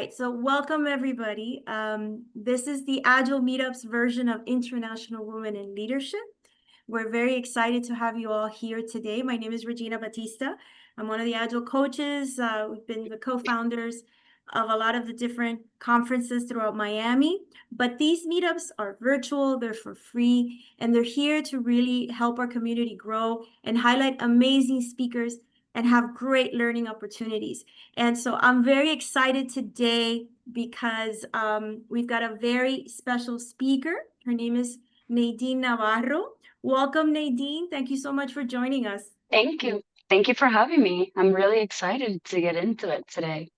right, so welcome everybody. This is the Agile Meetups version of International Women in Leadership. We're very excited to have you all here today. My name is Regina Batista. I'm one of the Agile coaches. We've been the co-founders of a lot of the different conferences throughout Miami, but these meetups are virtual, they're for free, and they're here to really help our community grow and highlight amazing speakers and have great learning opportunities. And so I'm very excited today because we've got a very special speaker. Her name is Nadine Navarro. Welcome, Nadine. Thank you so much for joining us. Thank you. Thank you for having me. I'm really excited to get into it today.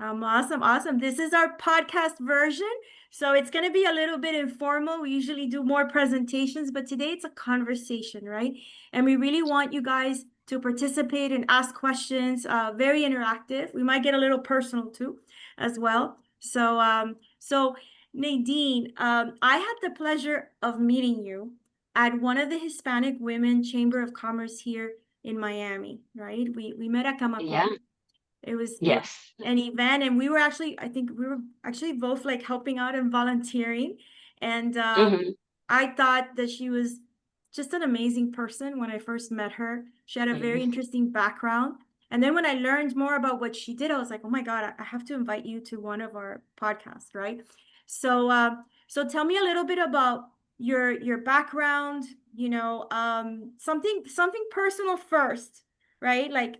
Awesome. This is our podcast version, so it's going to be a little bit informal. We usually do more presentations, but today it's a conversation, right? And we really want you guys to participate and ask questions, very interactive. We might get a little personal too, as well. So Nadine, I had the pleasure of meeting you at one of the Hispanic Women Chamber of Commerce here in Miami, right? We met at Camacon. Yeah. It was Yes. an event, and we were actually, I think we were actually both like helping out and volunteering. And I thought that she was just an amazing person when I first met her. She had a very interesting background. And then when I learned more about what she did, I was like, oh my God, I have to invite you to one of our podcasts, right? So tell me a little bit about your background, something personal first, right? Like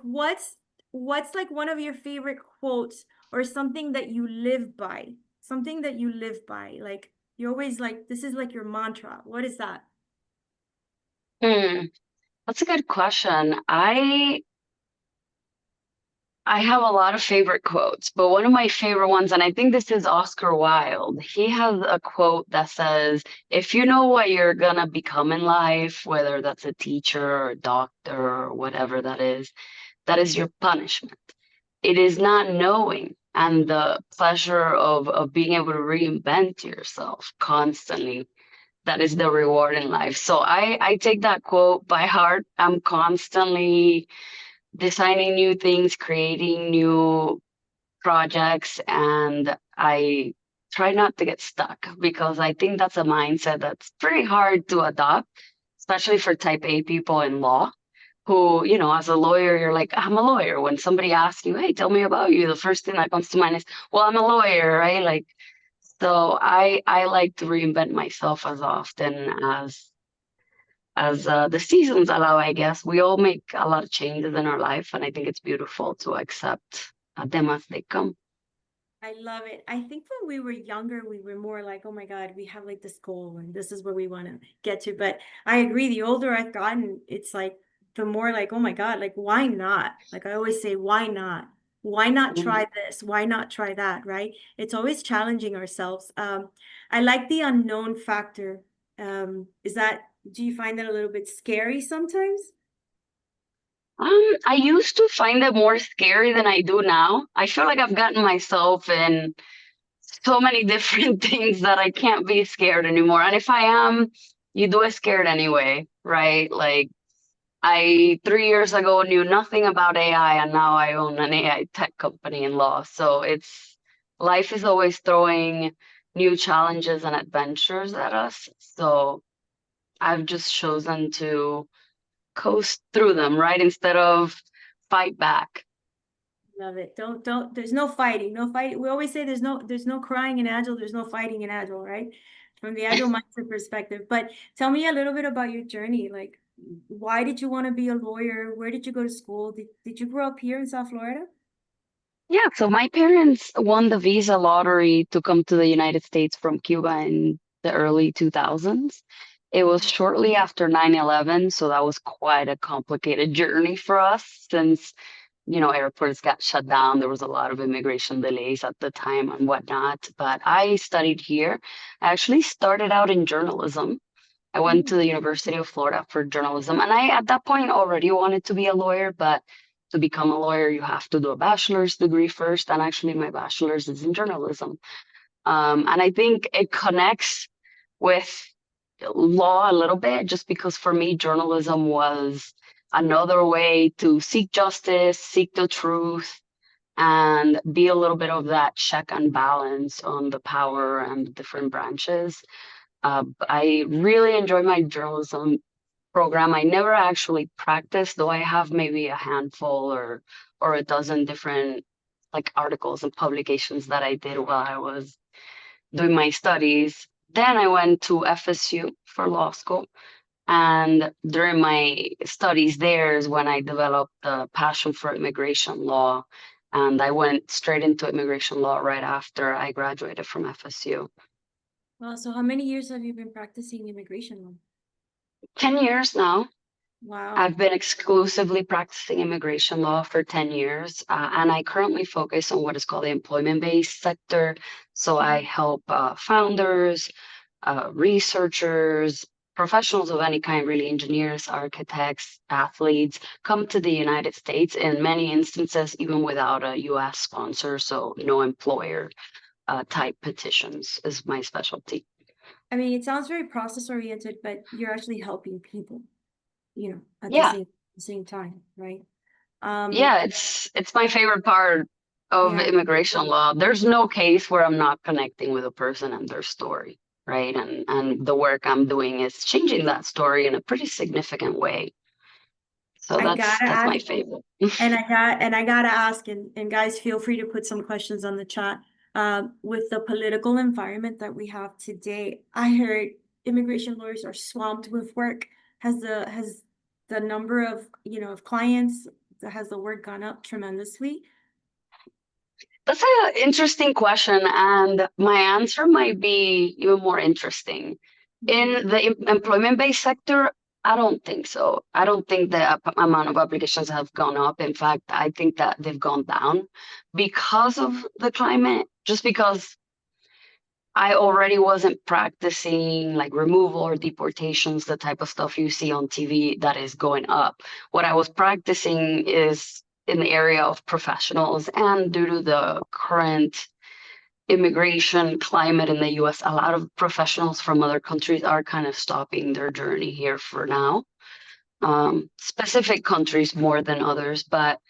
what's like one of your favorite quotes or something that you live by? Something that you live by, like you always like, this is like your mantra. What is that? That's a good question. I have a lot of favorite quotes, but one of my favorite ones, and I think this is Oscar Wilde, he has a quote that says, if you know what you're gonna become in life, whether that's a teacher or a doctor or whatever that is your punishment. It is not knowing and the pleasure of being able to reinvent yourself constantly that is the reward in life. So I take that quote by heart. I'm constantly designing new things, creating new projects, and I try not to get stuck because I think that's a mindset that's pretty hard to adopt, especially for type A people in law who, as a lawyer, you're like, I'm a lawyer. When somebody asks you, hey, tell me about you, the first thing that comes to mind is, well, I'm a lawyer, right? Like, so I like to reinvent myself as often as the seasons allow, I guess. We all make a lot of changes in our life, and I think it's beautiful to accept them as they come. I love it. I think when we were younger, we were more like, oh my God, we have like this goal and this is where we want to get to. But I agree, the older I've gotten, it's like the more like, oh my God, like why not? Like I always say, why not? Why not try this? Why not try that? Right? It's always challenging ourselves. I like the unknown factor. Do you find that a little bit scary sometimes? I used to find it more scary than I do now. I feel like I've gotten myself in so many different things that I can't be scared anymore. And if I am, you do it scared anyway, right? Like I 3 years ago knew nothing about AI, and now I own an AI tech company in law. So life is always throwing new challenges and adventures at us. So I've just chosen to coast through them, right? Instead of fight back. Love it. Don't, there's no fighting, no fighting. We always say there's no crying in Agile, there's no fighting in Agile, right? From the Agile mindset perspective. But tell me a little bit about your journey. Like, why did you want to be a lawyer? Where did you go to school? Did you grow up here in South Florida? Yeah, so my parents won the visa lottery to come to the United States from Cuba in the early 2000s. It was shortly after 9/11, so that was quite a complicated journey for us since, airports got shut down. There was a lot of immigration delays at the time and whatnot. But I studied here. I actually started out in journalism. I went to the University of Florida for journalism, and I, at that point, already wanted to be a lawyer, but to become a lawyer, you have to do a bachelor's degree first, and actually my bachelor's is in journalism. And I think it connects with law a little bit, just because for me, journalism was another way to seek justice, seek the truth, and be a little bit of that check and balance on the power and the different branches. I really enjoy my journalism program. I never actually practiced, though I have maybe a handful or a dozen different like articles and publications that I did while I was doing my studies. Then I went to FSU for law school. And during my studies there is when I developed the passion for immigration law. And I went straight into immigration law right after I graduated from FSU. Well, so how many years have you been practicing immigration law? 10 years now. Wow. I've been exclusively practicing immigration law for 10 years, and I currently focus on what is called the employment-based sector. So I help founders, researchers, professionals of any kind, really engineers, architects, athletes, come to the United States in many instances, even without a US sponsor, so no employer type petitions is my specialty. I mean, it sounds very process oriented, but you're actually helping people, at the Yeah, same time, right? yeah, it's my favorite part of Yeah, immigration law. There's no case where I'm not connecting with a person and their story, right? And the work I'm doing is changing that story in a pretty significant way. So I gotta that's my ask, favorite. and I gotta ask, and guys, feel free to put some questions on the chat. With the political environment that we have today, I heard immigration lawyers are swamped with work. Has the number of, of clients, has the work gone up tremendously? That's an interesting question, and my answer might be even more interesting. In the employment-based sector, I don't think so. I don't think the amount of applications have gone up. In fact, I think that they've gone down because of the climate, just because I already wasn't practicing like removal or deportations, the type of stuff you see on TV that is going up. What I was practicing is in the area of professionals, and due to the current immigration climate in the US, a lot of professionals from other countries are kind of stopping their journey here for now. Specific countries more than others, but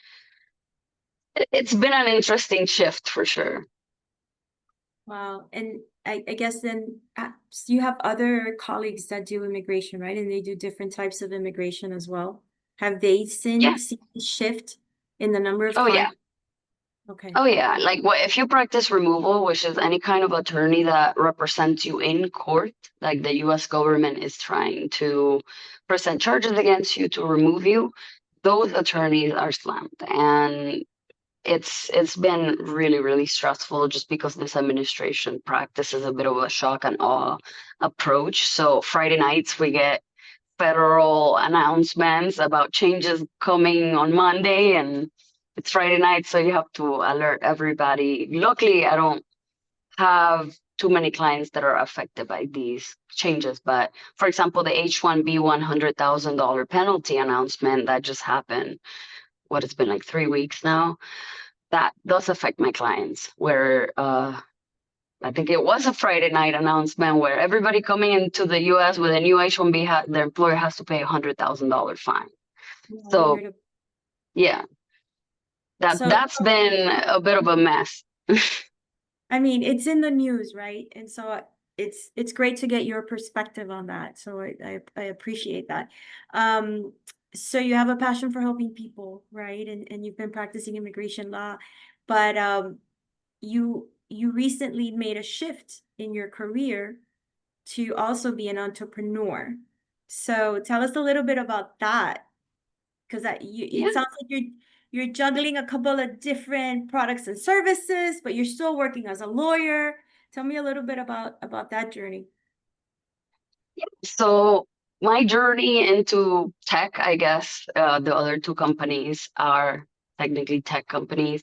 it's been an interesting shift for sure. Wow. And I guess then so you have other colleagues that do immigration, right? And they do different types of immigration as well. Have they Yeah. seen a shift in the number of Oh, yeah. clients? Okay. Oh, yeah. Like what if you practice removal, which is any kind of attorney that represents you in court, like the US government is trying to present charges against you to remove you, those attorneys are slammed. And it's been really, really stressful just because this administration practices a bit of a shock and awe approach. So Friday nights we get federal announcements about changes coming on Monday, and it's Friday night, so you have to alert everybody. Luckily, I don't have too many clients that are affected by these changes. But for example, the H-1B $100,000 penalty announcement that just happened, what it's been like 3 weeks now, that does affect my clients, where I think it was a Friday night announcement where everybody coming into the US with a new H-1B, their employer has to pay $100,000 fine. Yeah, I So heard of. yeah, So, that's been a bit of a mess. I mean, it's in the news, right? And so it's great to get your perspective on that. So I appreciate that. So you have a passion for helping people, right? And you've been practicing immigration law, but you recently made a shift in your career to also be an entrepreneur. So tell us a little bit about that, because it Yeah. sounds like you're juggling a couple of different products and services, but you're still working as a lawyer. Tell me a little bit about that journey. So my journey into tech, I guess, the other two companies are technically tech companies,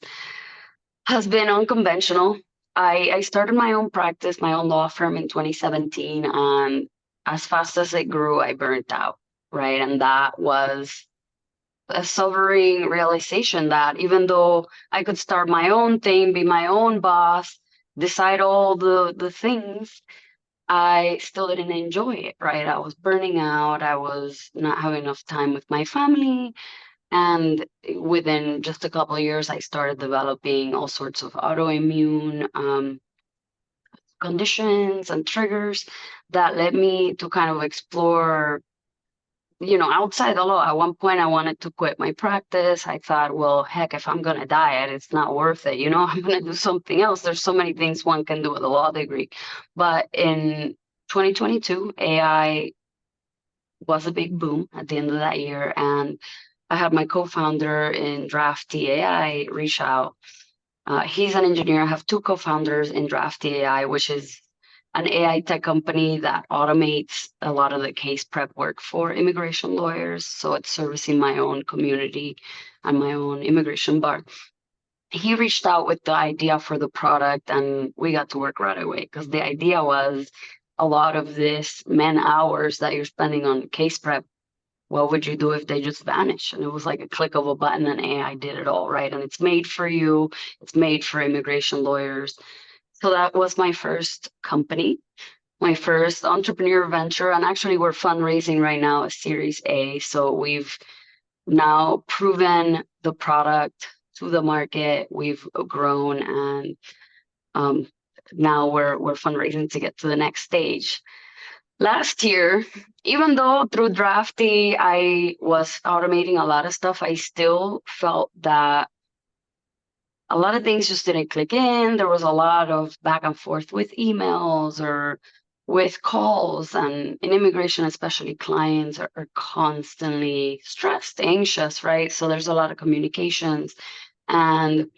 has been unconventional. I started my own practice, my own law firm in 2017, and as fast as it grew, I burnt out, right? And that was a sobering realization that even though I could start my own thing, be my own boss, decide all the things, I still didn't enjoy it, right? I was burning out. I was not having enough time with my family. And within just a couple of years, I started developing all sorts of autoimmune conditions and triggers that led me to kind of explore, outside the law. At one point, I wanted to quit my practice. I thought, well, heck, if I'm going to diet, it's not worth it. I'm going to do something else. There's so many things one can do with a law degree. But in 2022, AI was a big boom at the end of that year. And I had my co-founder in DraftyAI reach out. He's an engineer. I have two co-founders in DraftyAI, which is an AI tech company that automates a lot of the case prep work for immigration lawyers. So it's servicing my own community and my own immigration bar. He reached out with the idea for the product, and we got to work right away, because the idea was a lot of this man hours that you're spending on case prep, what would you do if they just vanish? And it was like a click of a button and AI did it all, right? And it's made for you. It's made for immigration lawyers. So that was my first company, my first entrepreneur venture. And actually, we're fundraising right now a Series A. So we've now proven the product to the market. We've grown, and now we're fundraising to get to the next stage. Last year, even though through Drafty I was automating a lot of stuff, I still felt that a lot of things just didn't click in. There was a lot of back and forth with emails or with calls, and in immigration, especially, clients are constantly stressed, anxious, right? So there's a lot of communications. And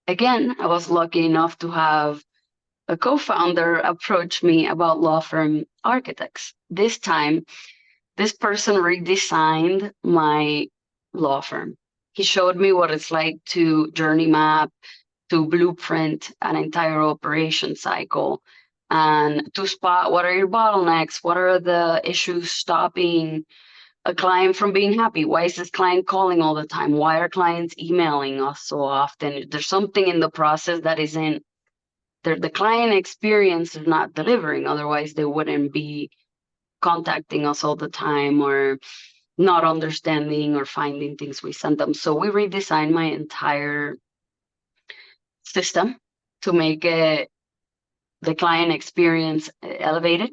again, I was lucky enough to have a co-founder approached me about law firm architects. This time, this person redesigned my law firm. He showed me what it's like to journey map, to blueprint an entire operation cycle, and to spot what are your bottlenecks, what are the issues stopping a client from being happy. Why is this client calling all the time? Why are clients emailing us so often? There's something in the process that isn't the client experience is not delivering. Otherwise, they wouldn't be contacting us all the time or not understanding or finding things we sent them. So we redesigned my entire system to make it the client experience elevated.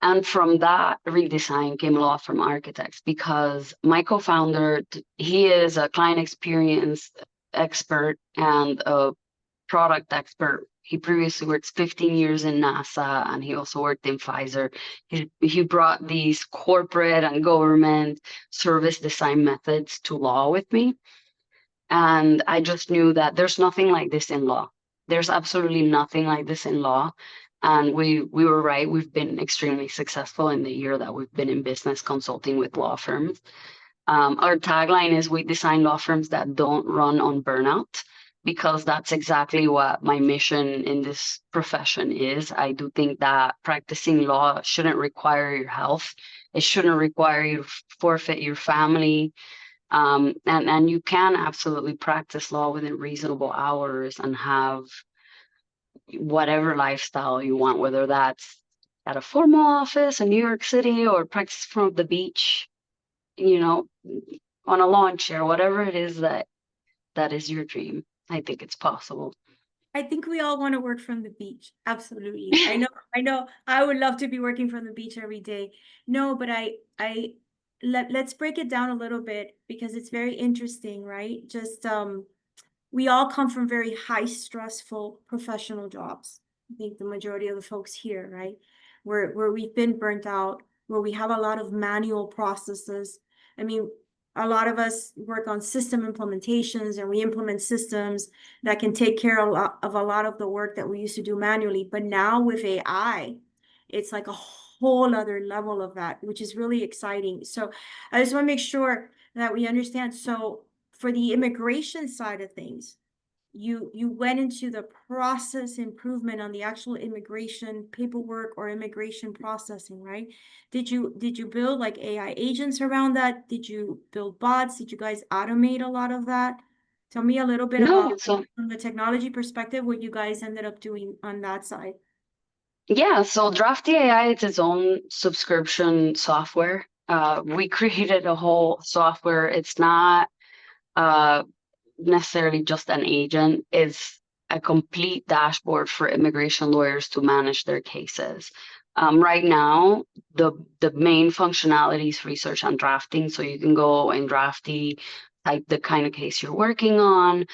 And from that redesign came law firm architects, because my co-founder, he is a client experience expert and a product expert. He previously worked 15 years in NASA, and he also worked in Pfizer. He brought these corporate and government service design methods to law with me. And I just knew that there's nothing like this in law. There's absolutely nothing like this in law. And we were right. We've been extremely successful in the year that we've been in business consulting with law firms. Our tagline is, we design law firms that don't run on burnout, because that's exactly what my mission in this profession is. I do think that practicing law shouldn't require your health. It shouldn't require you to forfeit your family. And you can absolutely practice law within reasonable hours and have whatever lifestyle you want, whether that's at a formal office in New York City or practice from the beach, on a lawn chair, whatever it is that is your dream. I think it's possible. I think we all want to work from the beach. Absolutely. I know I would love to be working from the beach every day. No, but let's break it down a little bit, because it's very interesting, right? Just we all come from very high stressful professional jobs. I think the majority of the folks here, right? Where we've been burnt out, where we have a lot of manual processes. I mean, a lot of us work on system implementations, and we implement systems that can take care of a lot of the work that we used to do manually. But now with AI, it's like a whole other level of that, which is really exciting. So I just want to make sure that we understand. So for the immigration side of things, you went into the process improvement on the actual immigration paperwork or immigration processing, right? Did you build like AI agents around that? Did you build bots? Did you guys automate a lot of that? Tell me a little bit No, about, so from the technology perspective, what you guys ended up doing on that side. yeah, so DraftyAI is its own subscription software. we created a whole software. It's not necessarily just an agent, it's a complete dashboard for immigration lawyers to manage their cases. Right now, the main functionality is research and drafting. So you can go in Drafty, type the kind of case you're working on,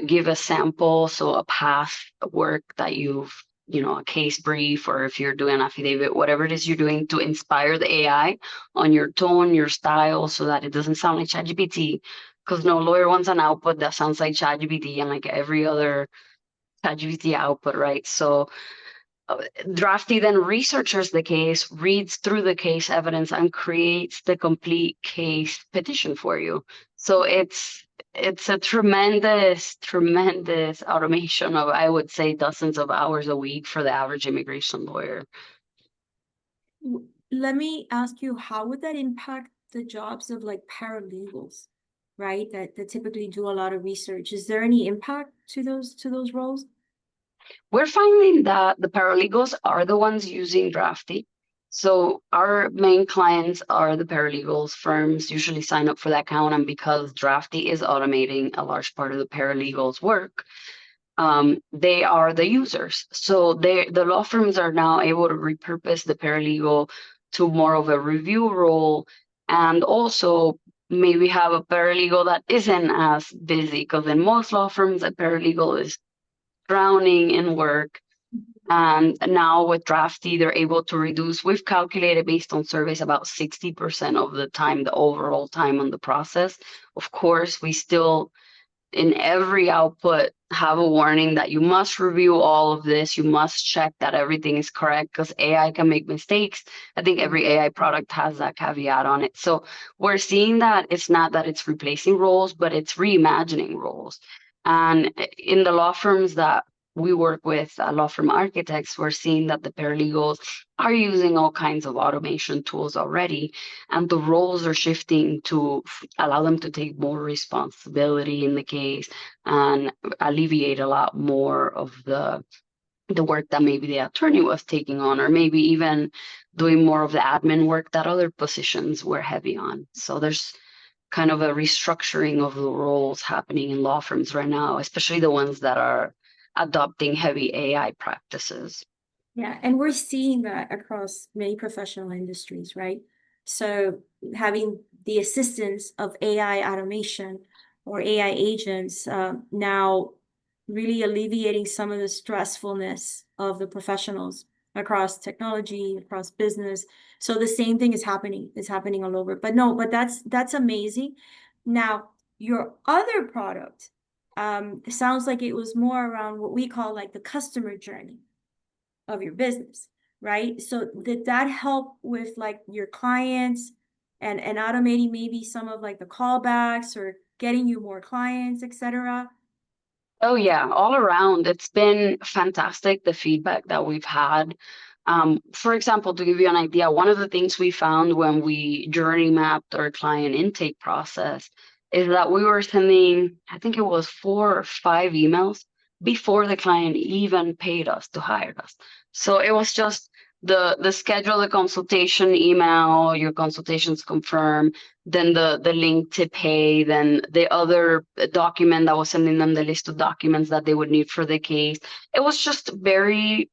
give a sample, so a past work that you've, a case brief, or if you're doing an affidavit, whatever it is you're doing, to inspire the AI on your tone, your style, so that it doesn't sound like ChatGPT, because no lawyer wants an output that sounds like ChatGPT and like every other ChatGPT output, right? So Drafty then researches the case, reads through the case evidence, and creates the complete case petition for you. So it's a tremendous, tremendous automation of, I would say, dozens of hours a week for the average immigration lawyer. Let me ask you, how would that impact the jobs of like paralegals, right? That typically do a lot of research. Is there any impact to those roles? We're finding that the paralegals are the ones using Drafty. So our main clients are the paralegals. Firms usually sign up for that account, and because Drafty is automating a large part of the paralegals' work, they are the users. So the law firms are now able to repurpose the paralegal to more of a review role, and also maybe have a paralegal that isn't as busy, because in most law firms, a paralegal is drowning in work. And now with Drafty, they're able to reduce, we've calculated based on surveys, about 60% of the time, the overall time on the process. Of course, we still, in every output, have a warning that you must review all of this. You must check that everything is correct, because AI can make mistakes. I think every AI product has that caveat on it. So we're seeing that it's not that it's replacing roles, but it's reimagining roles. And in the law firms that we work with, law firm architects, we're seeing that the paralegals are using all kinds of automation tools already, and the roles are shifting to allow them to take more responsibility in the case and alleviate a lot more of the work that maybe the attorney was taking on, or maybe even doing more of the admin work that other positions were heavy on. So there's kind of a restructuring of the roles happening in law firms right now, especially the ones that are adopting heavy AI practices. Yeah, and we're seeing that across many professional industries, right? So having the assistance of AI automation or AI agents now really alleviating some of the stressfulness of the professionals across technology, across business. So the same thing is happening. It's happening all over. But no, but that's amazing. Now, your other product sounds like it was more around what we call like the customer journey of your business, right? So did that help with like your clients and automating maybe some of like the callbacks or getting you more clients, etc.? Oh yeah, all around. It's been fantastic, the feedback that we've had. For example, to give you an idea, one of the things we found when we journey mapped our client intake process is that we were sending, I think it was 4 or 5 emails before the client even paid us to hire us. So it was just the schedule, the consultation email, your consultation's confirmed, then the link to pay, then the other document that was sending them the list of documents that they would need for the case. It was just very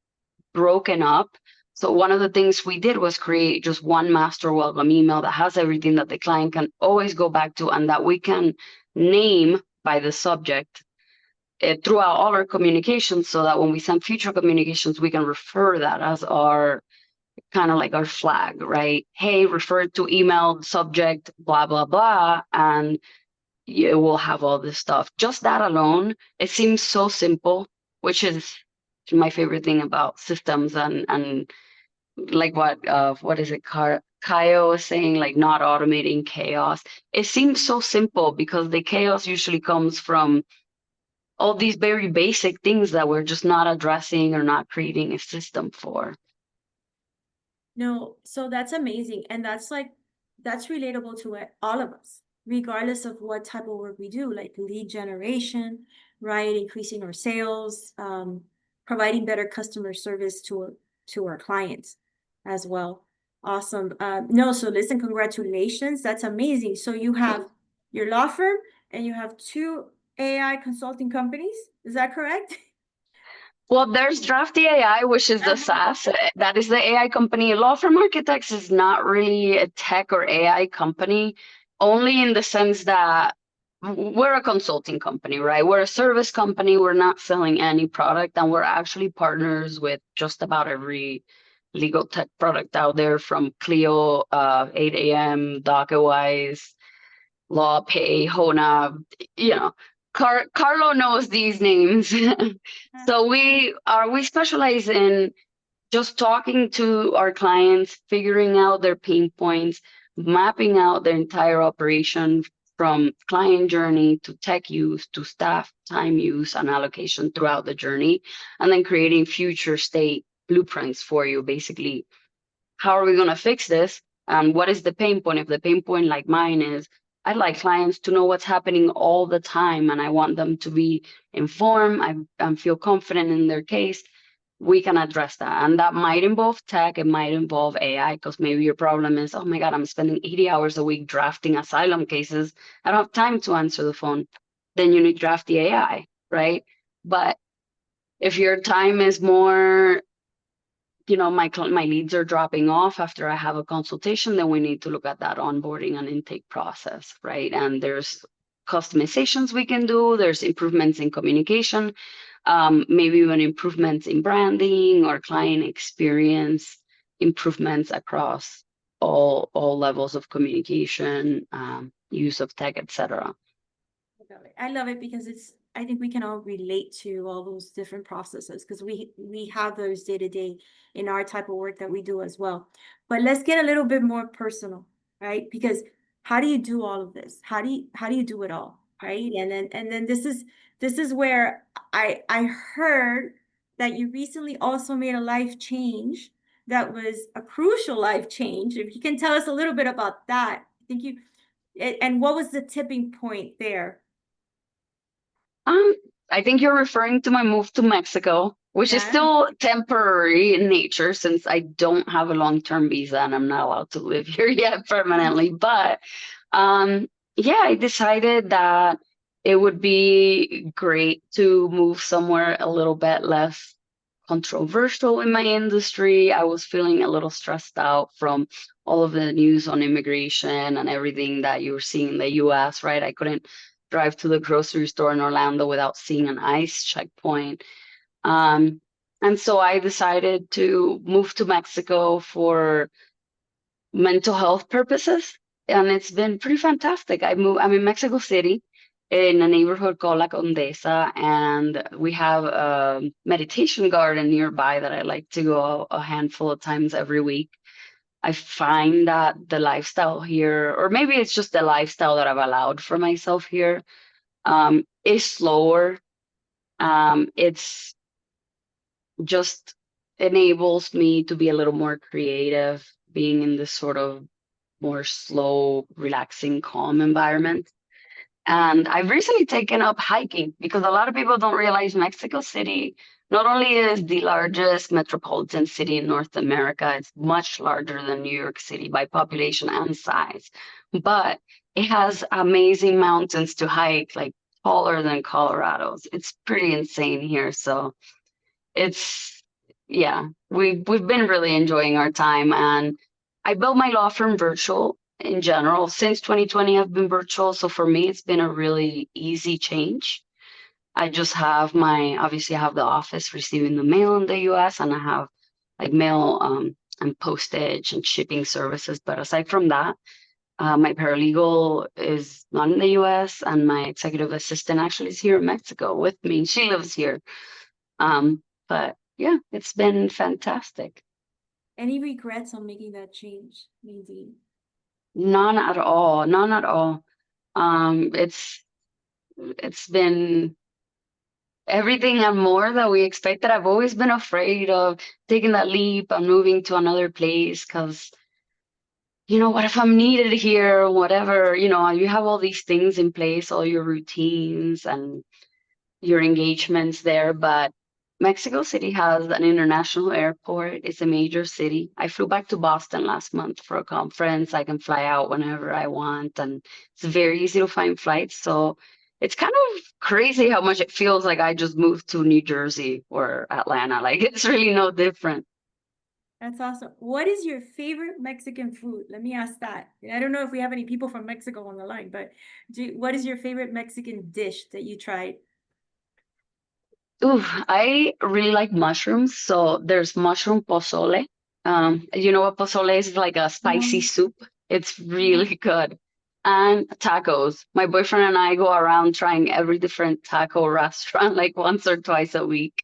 broken up. So one of the things we did was create just one master welcome email that has everything that the client can always go back to, and that we can name by the subject throughout all our communications, so that when we send future communications, we can refer that as our kind of like our flag, right? Hey, refer to email subject, blah, blah, blah. And you will have all this stuff. Just that alone, it seems so simple, which is my favorite thing about systems, and like what is it, Kaio was saying, like not automating chaos. It seems so simple because the chaos usually comes from all these very basic things that we're just not addressing or not creating a system for. No, so that's amazing. And that's relatable to all of us, regardless of what type of work we do, like lead generation, right? Increasing our sales, providing better customer service to our clients as well. Awesome. No, so listen, congratulations. That's amazing. So you have your law firm and you have two AI consulting companies. Is that correct? Well, there's DraftyAI, which is the SaaS. That is the AI company. Law firm architects is not really a tech or AI company, only in the sense that we're a consulting company, right? We're a service company. We're not selling any product, and we're actually partners with just about every legal tech product out there, from Clio, 8am, DocketWise, LawPay, Hona, you know, Carlo knows these names. So we specialize in just talking to our clients, figuring out their pain points, mapping out their entire operation from client journey to tech use to staff time use and allocation throughout the journey, and then creating future state blueprints for you. Basically, how are we going to fix this? And what is the pain point? If the pain point, like mine, is I'd like clients to know what's happening all the time, and I want them to be informed and feel confident in their case, we can address that. And that might involve tech, it might involve AI, because maybe your problem is, oh my God, I'm spending 80 hours a week drafting asylum cases. I don't have time to answer the phone. Then you need DraftyAI, right? But if your time is more, my leads are dropping off after I have a consultation, then we need to look at that onboarding and intake process, right? And there's customizations we can do, there's improvements in communication, maybe even improvements in branding or client experience, improvements across all levels of communication, use of tech, etc. I love it because I think we can all relate to all those different processes because we have those day to day in our type of work that we do as well. But let's get a little bit more personal, right? Because how do you do all of this? How do you do it all, right? And then this is where I heard that you recently also made a life change that was a crucial life change. If you can tell us a little bit about that, I think and what was the tipping point there? Um, I think you're referring to my move to Mexico, which is Yeah. still temporary in nature since I don't have a long-term visa and I'm not allowed to live here yet permanently. But yeah, I decided that it would be great to move somewhere a little bit less controversial in my industry. I was feeling a little stressed out from all of the news on immigration and everything that you were seeing in the US, right? I couldn't drive to the grocery store in Orlando without seeing an ICE checkpoint. Um, and so I decided to move to Mexico for mental health purposes. And it's been pretty fantastic. I'm in Mexico City in a neighborhood called La Condesa, and we have a meditation garden nearby that I like to go a handful of times every week. I find that the lifestyle here, or maybe it's just the lifestyle that I've allowed for myself here, is slower. It's just enables me to be a little more creative, being in this sort of more slow, relaxing, calm environment. And I've recently taken up hiking because a lot of people don't realize Mexico City not only is the largest metropolitan city in North America, it's much larger than New York City by population and size, but it has amazing mountains to hike, like taller than Colorado's. It's pretty insane here. So it's, yeah, we've been really enjoying our time. And I built my law firm virtual in general. Since 2020, I've been virtual. So for me, it's been a really easy change. I just have obviously I have the office receiving the mail in the US, and I have like mail and postage and shipping services. But aside from that, my paralegal is not in the US, and my executive assistant actually is here in Mexico with me. She lives here. But yeah, it's been fantastic. Any regrets on making that change, Nadine? None at all. None at all. It's been everything and more that we expected. I've always been afraid of taking that leap and moving to another place because, what if I'm needed here or whatever? You have all these things in place, all your routines and your engagements there, but Mexico City has an international airport. It's a major city. I flew back to Boston last month for a conference. I can fly out whenever I want, and it's very easy to find flights. So it's kind of crazy how much it feels like I just moved to New Jersey or Atlanta. Like it's really no different. That's awesome. What is your favorite Mexican food? Let me ask that. I don't know if we have any people from Mexico on the line, but what is your favorite Mexican dish that you tried? Ooh, I really like mushrooms. So there's mushroom pozole. You know what pozole is? It's like a spicy No, soup. It's no. really good. And tacos. My boyfriend and I go around trying every different taco restaurant like once or twice a week.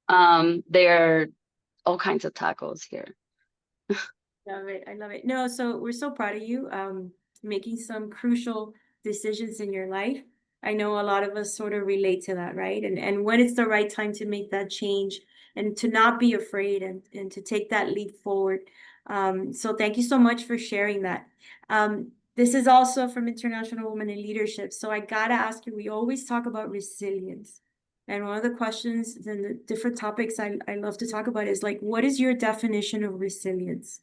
There are all kinds of tacos here. Love it. I love it. No, so we're so proud of you, making some crucial decisions in your life. I know a lot of us sort of relate to that, right? And when it's the right time to make that change and to not be afraid and to take that leap forward. So thank you so much for sharing that. This is also from International Women in Leadership. So I gotta ask you, we always talk about resilience. And one of the questions and the different topics I love to talk about is like, what is your definition of resilience?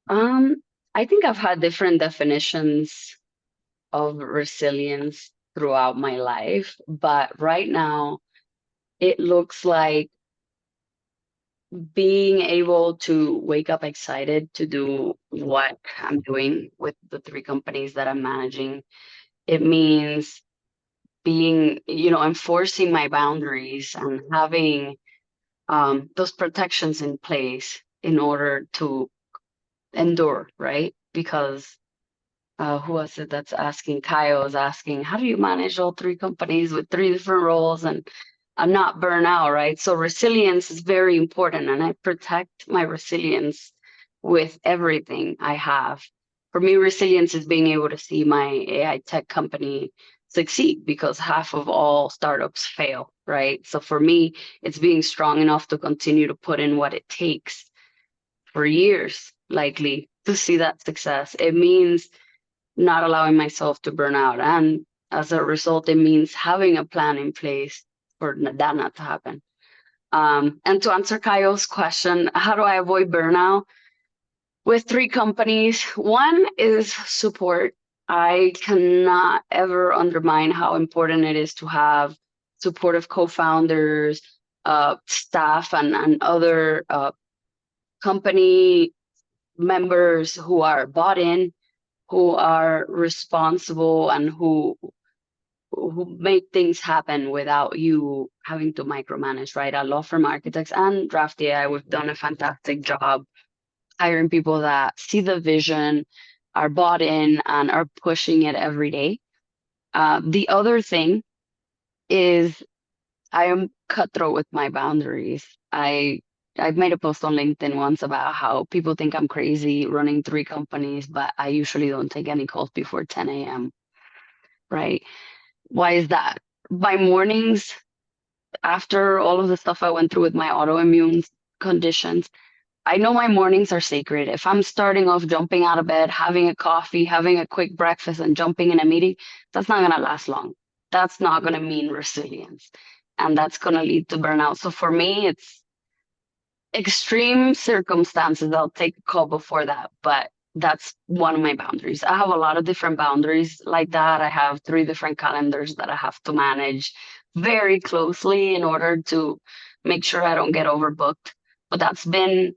Um, I think I've had different definitions of resilience throughout my life, but right now it looks like being able to wake up excited to do what I'm doing with the three companies that I'm managing. It means being, enforcing my boundaries and having those protections in place in order to endure, right? Because who was it that's asking? Kyle was asking, how do you manage all three companies with three different roles and not burn out, right? So resilience is very important, and I protect my resilience with everything I have. For me, resilience is being able to see my AI tech company succeed because half of all startups fail, right? So for me, it's being strong enough to continue to put in what it takes for years, likely, to see that success. It means not allowing myself to burn out. And as a result, it means having a plan in place for that not to happen. And to answer Kyle's question, how do I avoid burnout? With three companies, one is support. I cannot ever undermine how important it is to have supportive co-founders, staff, and other company members who are bought in, who are responsible, and who make things happen without you having to micromanage, right? At law firm architects and DraftyAI, we've done a fantastic job hiring people that see the vision, are bought in, and are pushing it every day. The other thing is I am cutthroat with my boundaries. I've made a post on LinkedIn once about how people think I'm crazy running three companies, but I usually don't take any calls before 10 a.m. Right? Why is that? My mornings, after all of the stuff I went through with my autoimmune conditions, I know my mornings are sacred. If I'm starting off jumping out of bed, having a coffee, having a quick breakfast, and jumping in a meeting, that's not going to last long. That's not going to mean resilience. And that's going to lead to burnout. So for me, it's extreme circumstances. I'll take a call before that, but that's one of my boundaries. I have a lot of different boundaries like that. I have three different calendars that I have to manage very closely in order to make sure I don't get overbooked. But that's been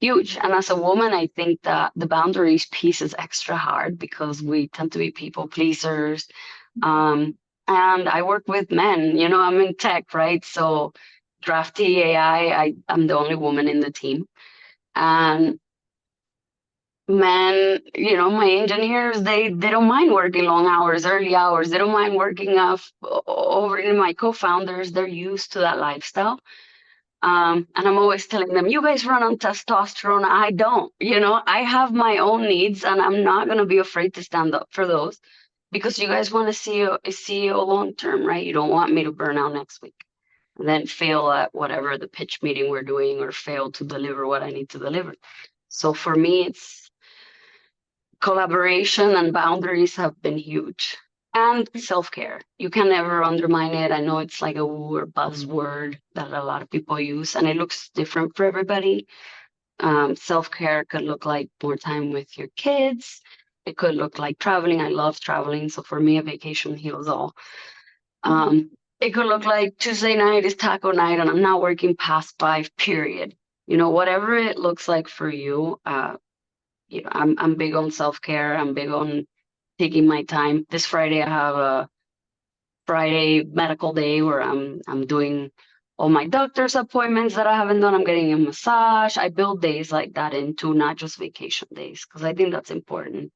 huge. And as a woman, I think that the boundaries piece is extra hard because we tend to be people pleasers. Um, and I work with men, I'm in tech, right? So DraftyAI, I'm the only woman in the team. And men, my engineers, they don't mind working long hours, early hours. They don't mind working over in my co-founders. They're used to that lifestyle. And I'm always telling them, you guys run on testosterone. I don't, I have my own needs and I'm not going to be afraid to stand up for those because you guys want to see a CEO long term, right? You don't want me to burn out next week and then fail at whatever the pitch meeting we're doing or fail to deliver what I need to deliver. So for me, it's collaboration and boundaries have been huge. And self-care. You can never undermine it. I know it's like a buzzword that a lot of people use, and it looks different for everybody. Self-care could look like more time with your kids. It could look like traveling. I love traveling, so for me, a vacation heals all. It could look like Tuesday night is taco night, and I'm not working past 5, period. Whatever it looks like for you. I'm big on self-care. I'm big on taking my time. This Friday, I have a Friday medical day where I'm doing all my doctor's appointments that I haven't done. I'm getting a massage. I build days like that into not just vacation days, because I think that's important.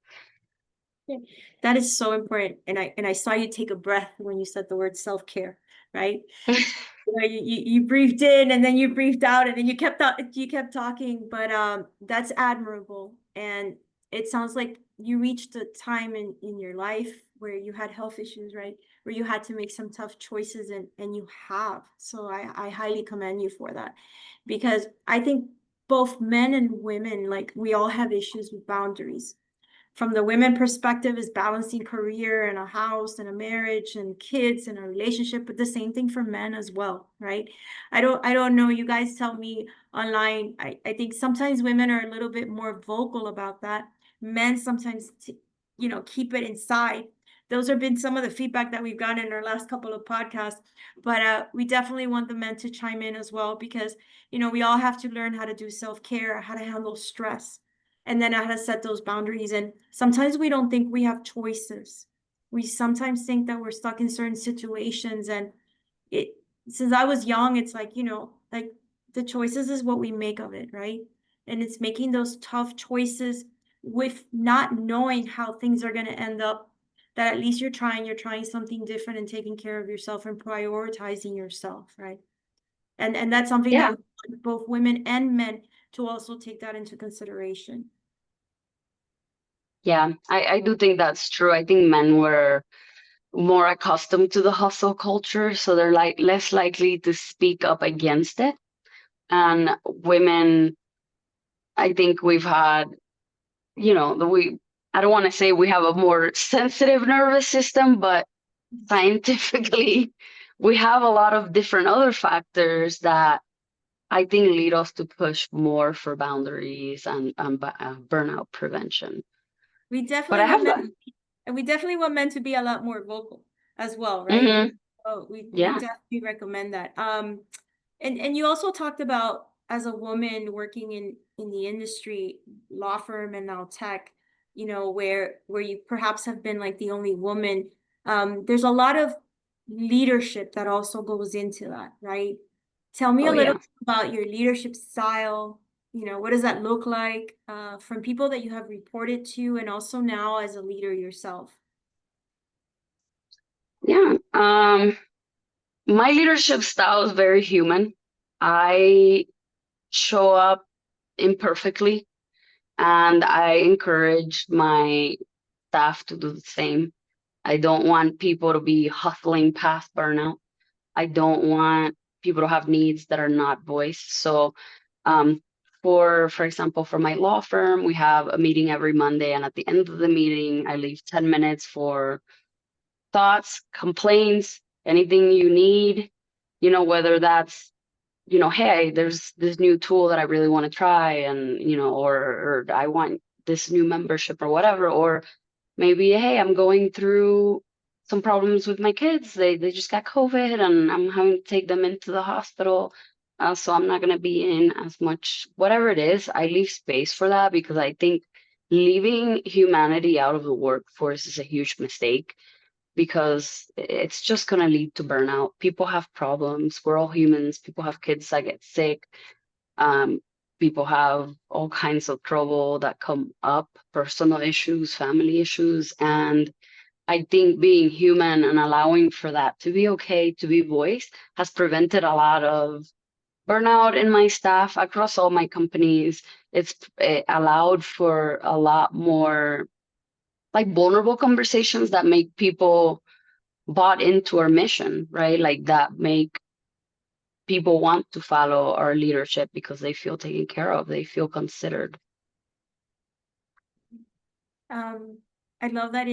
Yeah, that is so important. And I saw you take a breath when you said the word self-care, right? You breathed in and then you breathed out and then you kept talking, but that's admirable. And it sounds like you reached a time in your life where you had health issues, right? Where you had to make some tough choices and you have. So I highly commend you for that, because I think both men and women, like, we all have issues with boundaries. From the women perspective, is balancing career and a house and a marriage and kids and a relationship, but the same thing for men as well, right? I don't know, you guys tell me online. I think sometimes women are a little bit more vocal about that. Men sometimes keep it inside. Those have been some of the feedback that we've gotten in our last couple of podcasts, but we definitely want the men to chime in as well, because we all have to learn how to do self-care, how to handle stress, and then how to set those boundaries. And sometimes we don't think we have choices. We sometimes think that we're stuck in certain situations. And it, since I was young, it's like, like, the choices is what we make of it, right? And it's making those tough choices with not knowing how things are going to end up, that at least you're trying something different and taking care of yourself and prioritizing yourself, right? And that's something that Yeah, we want both women and men to also take that into consideration. yeah, I do think that's true. I think men were more accustomed to the hustle culture, so they're like less likely to speak up against it. And women, I think we've had, I don't want to say we have a more sensitive nervous system, but scientifically, we have a lot of different other factors that I think lead us to push more for boundaries and burnout prevention. We But definitely I want have men, that. and we definitely want men to be a lot more vocal as well, right? Hmm. Oh, we Yeah. definitely recommend that. And you also talked about, as a woman working in the industry, law firm and now tech, where you perhaps have been like the only woman. There's a lot of leadership that also goes into that, right? Tell me Oh, a little yeah. bit about your leadership style. What does that look like, from people that you have reported to, and also now as a leader yourself? Yeah. My leadership style is very human. I show up imperfectly, and I encourage my staff to do the same. I don't want people to be hustling past burnout. I don't want people to have needs that are not voiced. So, um, for example, for my law firm, we have a meeting every Monday, and at the end of the meeting, I leave 10 minutes for thoughts, complaints, anything you need, whether that's, hey, there's this new tool that I really want to try, and, or I want this new membership or whatever, or maybe, hey, I'm going through some problems with my kids. They just got COVID and I'm having to take them into the hospital. So I'm not going to be in as much, whatever it is. I leave space for that because I think leaving humanity out of the workforce is a huge mistake, because it's just going to lead to burnout. People have problems. We're all humans. People have kids that get sick. Um, People have all kinds of trouble that come up, personal issues, family issues. And I think being human and allowing for that to be okay, to be voiced, has prevented a lot of burnout in my staff across all my companies. It allowed for a lot more like vulnerable conversations that make people bought into our mission, right? Like that make people want to follow our leadership because they feel taken care of, they feel considered. Um, I love that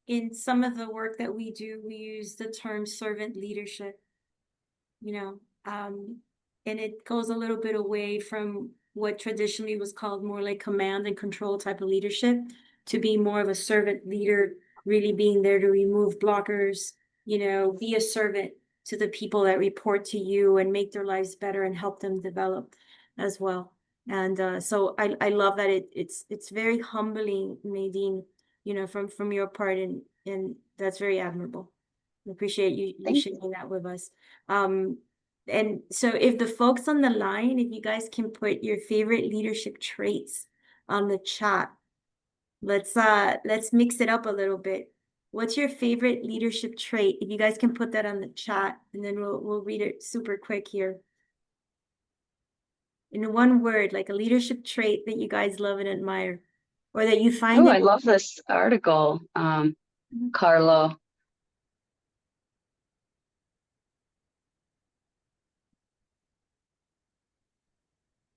in some of the work that we do, we use the term servant leadership, you know, and it goes a little bit away from what traditionally was called more like command and control type of leadership to be more of a servant leader, really being there to remove blockers, be a servant to the people that report to you and make their lives better and help them develop as well. And so I love that it's very humbling, Nadine, from your part, and that's very admirable. I appreciate you Thank you. sharing that with us. And so if the folks on the line, if you guys can put your favorite leadership traits on the chat, let's mix it up a little bit. What's your favorite leadership trait? If you guys can put that on the chat, and then we'll read it super quick here. In one word, like a leadership trait that you guys love and admire, or that you find Oh, it. I love this article, Carlo.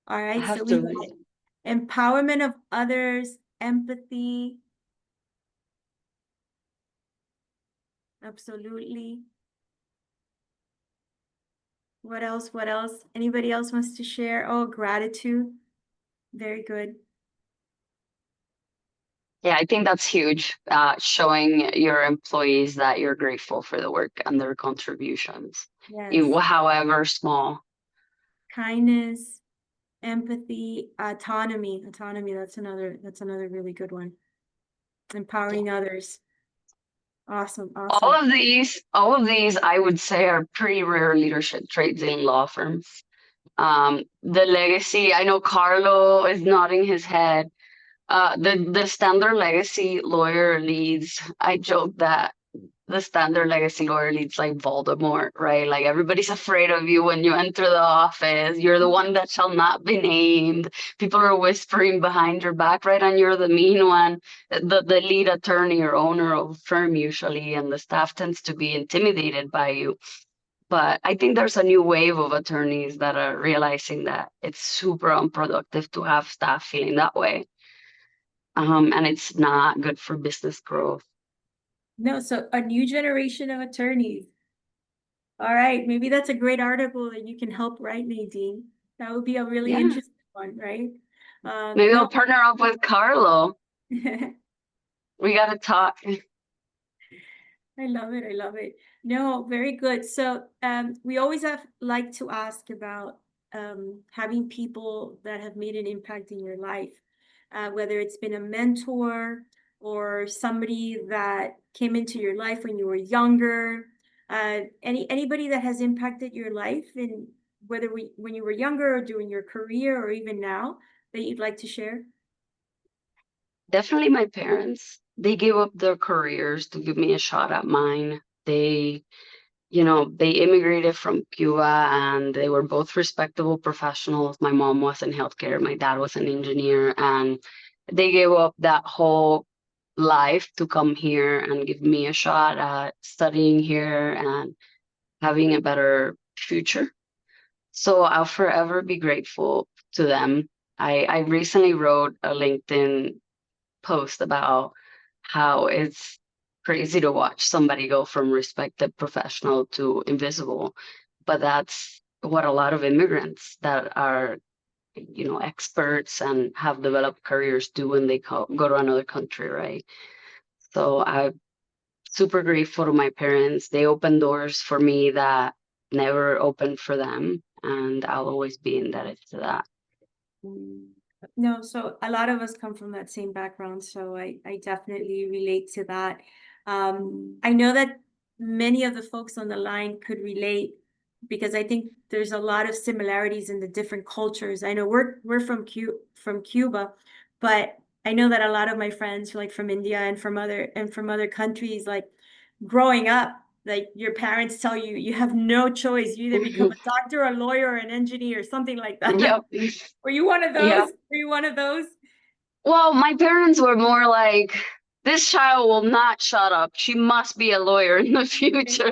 All I right, so have we to got read. empowerment of others, empathy, absolutely. What else? What else? Anybody else wants to share? Oh, gratitude. Very good. Yeah, I think that's huge. Showing your employees that you're grateful for the work and their contributions, Yes. however small. Kindness, empathy, autonomy. Autonomy, that's another really good one. Empowering others. Awesome, awesome. All of these, I would say, are pretty rare leadership traits in law firms. The legacy, I know Carlo is nodding his head. The standard legacy lawyer leads. I joke that the standard legacy lawyer leads like Voldemort, right? Like everybody's afraid of you when you enter the office. You're the one that shall not be named. People are whispering behind your back, right? And you're the mean one, the lead attorney or owner of a firm usually, and the staff tends to be intimidated by you. But I think there's a new wave of attorneys that are realizing that it's super unproductive to have staff feeling that way. And it's not good for business growth. No, so a new generation of attorneys. All right, maybe that's a great article that you can help write, Nadine. That would be a really Yeah. interesting one, right? Maybe No. we'll partner up with Carlo. We gotta talk. I love it. I love it. No, very good. So we always have like to ask about having people that have made an impact in your life, whether it's been a mentor or somebody that came into your life when you were younger, anybody that has impacted your life, and whether when you were younger or during your career or even now that you'd like to share. Definitely my parents. They gave up their careers to give me a shot at mine. They immigrated from Cuba and they were both respectable professionals. My mom was in healthcare, my dad was an engineer, and they gave up that whole life to come here and give me a shot at studying here and having a better future. So I'll forever be grateful to them. I recently wrote a LinkedIn post about how it's crazy to watch somebody go from respected professional to invisible. But that's what a lot of immigrants that are, experts and have developed careers do when they go to another country, right? So I'm super grateful to my parents. They opened doors for me that never opened for them, and I'll always be indebted to that. No, so a lot of us come from that same background, so I definitely relate to that. I know that many of the folks on the line could relate because I think there's a lot of similarities in the different cultures. I know we're from Cuba, but I know that a lot of my friends like from India and from other countries, like growing up, like your parents tell you you have no choice. You either become a doctor, a lawyer, or an engineer, something like that. Yep. Were you one of Yep. those? Were you one of those? Well, my parents were more like, this child will not shut up. She must be a lawyer in the future,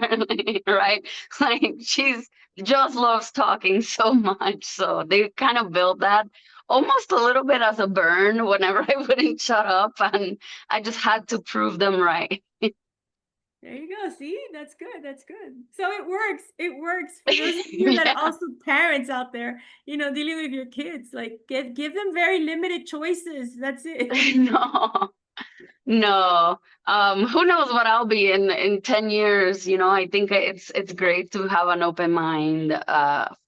right? Like she's just loves talking so much. So they kind of built that almost a little bit as a burn whenever I wouldn't shut up, and I just had to prove them right. There you go. See, that's good. That's good. So it works. It works for those of you that are Yeah. also parents out there, dealing with your kids. Like give them very limited choices. That's it. No, no. Who knows what I'll be in 10 years, I think it's great to have an open mind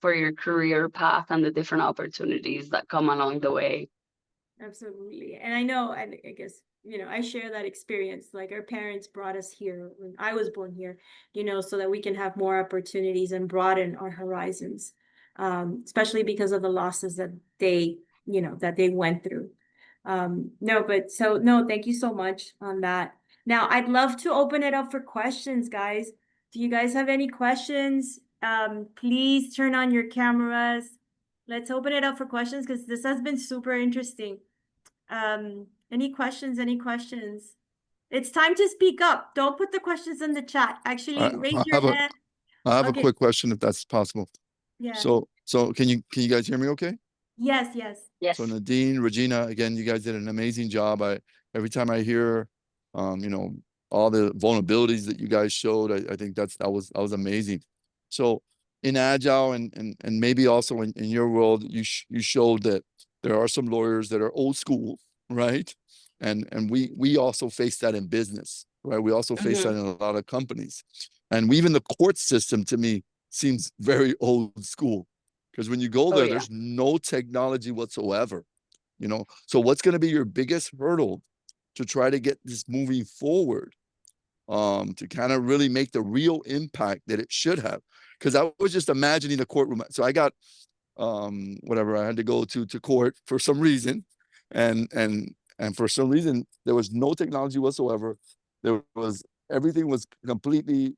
for your career path and the different opportunities that come along the way. Absolutely. And I know, and I guess, I share that experience. Like our parents brought us here when I was born here, so that we can have more opportunities and broaden our horizons, especially because of the losses that they went through. No, thank you so much on that. Now, I'd love to open it up for questions, guys. Do you guys have any questions? Please turn on your cameras. Let's open it up for questions because this has been super interesting. Any questions? Any questions? It's time to speak up. Don't put the questions in the chat. Actually, raise I your have a hand. I have a Okay. quick question if that's possible. Yeah. So can you guys hear me okay? Yes, yes. Yes. So Nadine, Regina, again, you guys did an amazing job. Every time I hear all the vulnerabilities that you guys showed, I think that was amazing. So in Agile and maybe also in your world, you showed that there are some lawyers that are old school, right? And we also face that in business, right? We also face that in a lot of companies. And even the court system to me seems very old school. Because when you go there, there's no technology whatsoever, So what's going to be your biggest hurdle to try to get this moving forward, to kind of really make the real impact that it should have? Because I was just imagining the courtroom. So I got whatever I had to go to court for some reason, and for some reason there was no technology whatsoever. Everything was completely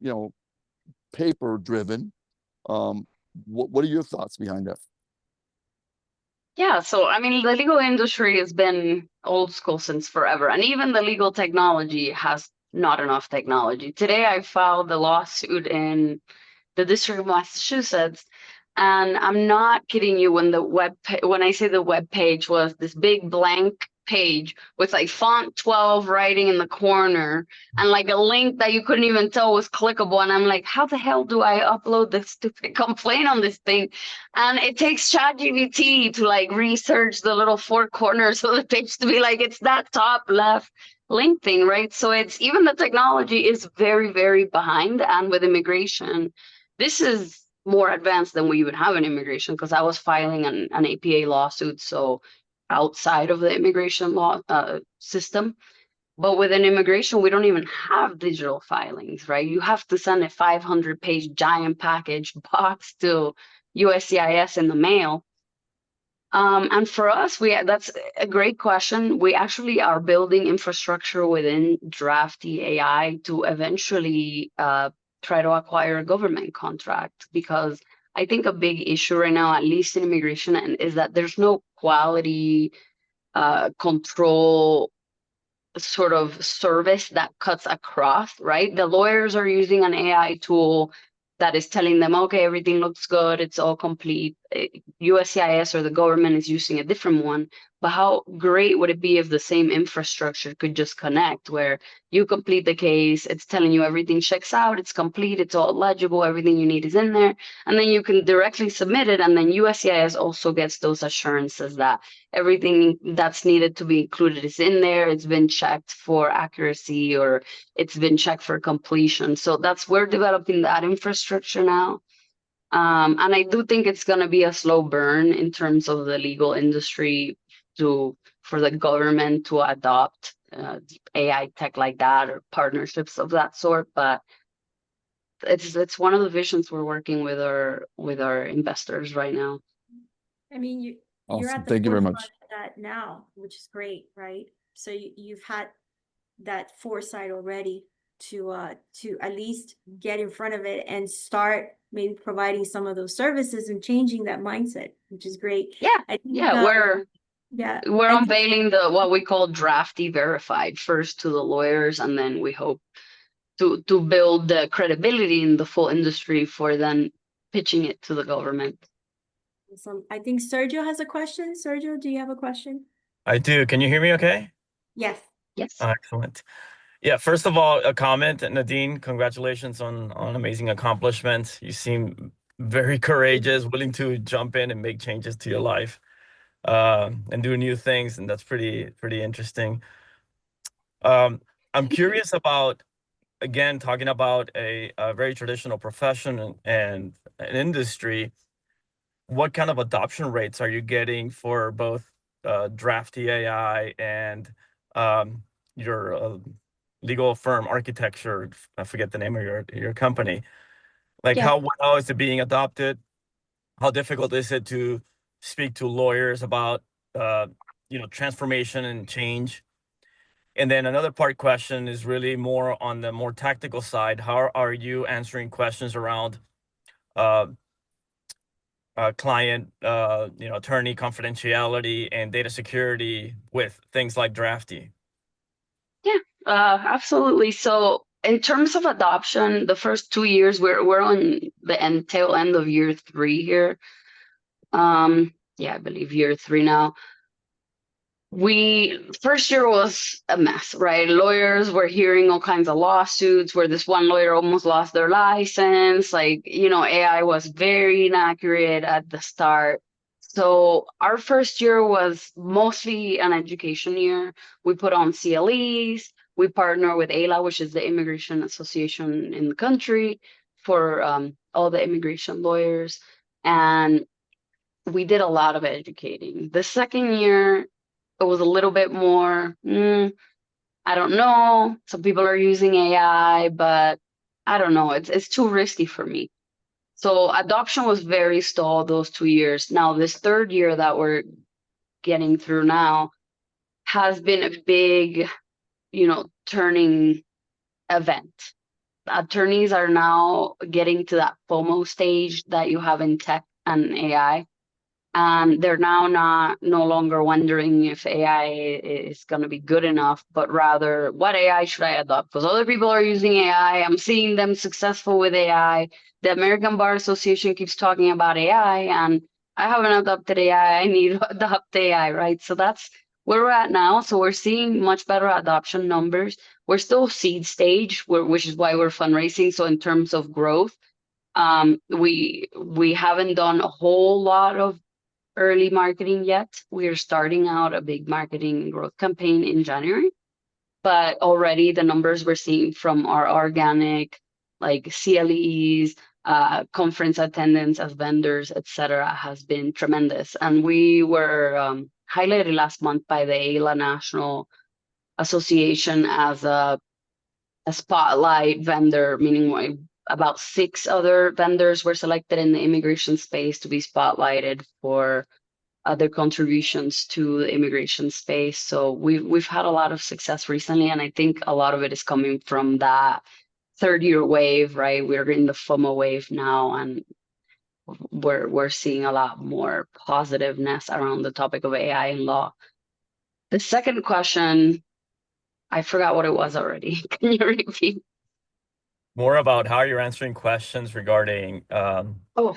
paper driven. What are your thoughts behind that? Yeah, so I mean, the legal industry has been old school since forever, and even the legal technology has not enough technology. Today, I filed a lawsuit in the District of Massachusetts, and I'm not kidding you when when I say the web page was this big blank page with like font 12 writing in the corner and like a link that you couldn't even tell was clickable, and I'm like, how the hell do I upload this stupid complaint on this thing? And it takes ChatGPT to like research the little four corners of the page to be like, it's that top left link thing, right? So it's even the technology is very, very behind. And with immigration, this is more advanced than we even have in immigration, because I was filing an APA lawsuit, so outside of the immigration law system. But within immigration, we don't even have digital filings, right? You have to send a 500-page giant package box to USCIS in the mail. And for us, that's a great question. We actually are building infrastructure within DraftyAI to eventually try to acquire a government contract, because I think a big issue right now, at least in immigration, is that there's no quality control sort of service that cuts across, right? The lawyers are using an AI tool that is telling them, okay, everything looks good, it's all complete. USCIS or the government is using a different one. But how great would it be if the same infrastructure could just connect, where you complete the case, it's telling you everything checks out, it's complete, it's all legible, everything you need is in there, and then you can directly submit it, and then USCIS also gets those assurances that everything that's needed to be included is in there, it's been checked for accuracy, or it's been checked for completion. So we're developing that infrastructure now. And I do think it's going to be a slow burn in terms of the legal industry for the government to adopt AI tech like that, or partnerships of that sort. But it's one of the visions we're working with our investors right now. I mean, you're Awesome. at the Thank you very forefront much. of that now, which is great, right? So you've had that foresight already to at least get in front of it and start maybe providing some of those services and changing that mindset, which is great. Yeah, I think, we're I think unveiling what we call Drafty Verified first to the lawyers, and then we hope to build the credibility in the full industry for then pitching it to the government. I think Sergio has a question. Sergio, do you have a question? I do. Can you hear me okay? Yes. Yes. Excellent. Yeah, first of all, a comment, Nadine, congratulations on amazing accomplishments. You seem very courageous, willing to jump in and make changes to your life, and do new things, and that's pretty interesting. I'm curious about, again, talking about a very traditional profession and an industry. What kind of adoption rates are you getting for both DraftyAI and your legal firm architecture? I forget the name of your company. Like, Yeah. how well is it being adopted? How difficult is it to speak to lawyers about transformation and change? And then another part question is really more on the more tactical side. How are you answering questions around uh, client, attorney confidentiality and data security with things like Drafty? Yeah, absolutely. So in terms of adoption, the first 2 years, we're on the tail end of year 3 here. Yeah, I believe year 3 now. First year was a mess, right? Lawyers were hearing all kinds of lawsuits where this one lawyer almost lost their license. Like, AI was very inaccurate at the start. So our first year was mostly an education year. We put on CLEs. We partner with AILA, which is the immigration association in the country, for all the immigration lawyers. And we did a lot of educating. The second year, it was a little bit more, I don't know. Some people are using AI, but I don't know. It's too risky for me. So adoption was very stalled those 2 years. Now, this third year that we're getting through now has been a big, turning event. Attorneys are now getting to that FOMO stage that you have in tech and AI. And they're now no longer wondering if AI is going to be good enough, but rather, what AI should I adopt? Because other people are using AI. I'm seeing them successful with AI. The American Bar Association keeps talking about AI, and I haven't adopted AI. I need to adopt AI, right? So that's where we're at now. So we're seeing much better adoption numbers. We're still seed stage, which is why we're fundraising. So in terms of growth, we haven't done a whole lot of early marketing yet. We're starting out a big marketing growth campaign in January, but already the numbers we're seeing from our organic, like CLEs, conference attendance as vendors, etc., has been tremendous. And we were highlighted last month by the AILA National Association as a spotlight vendor, meaning about 6 other vendors were selected in the immigration space to be spotlighted for their contributions to the immigration space. So we've had a lot of success recently, and I think a lot of it is coming from that third year wave, right? We're in the FOMO wave now, and we're seeing a lot more positiveness around the topic of AI in law. The second question, I forgot what it was already. Can you repeat? More about how you're answering questions regarding Oh,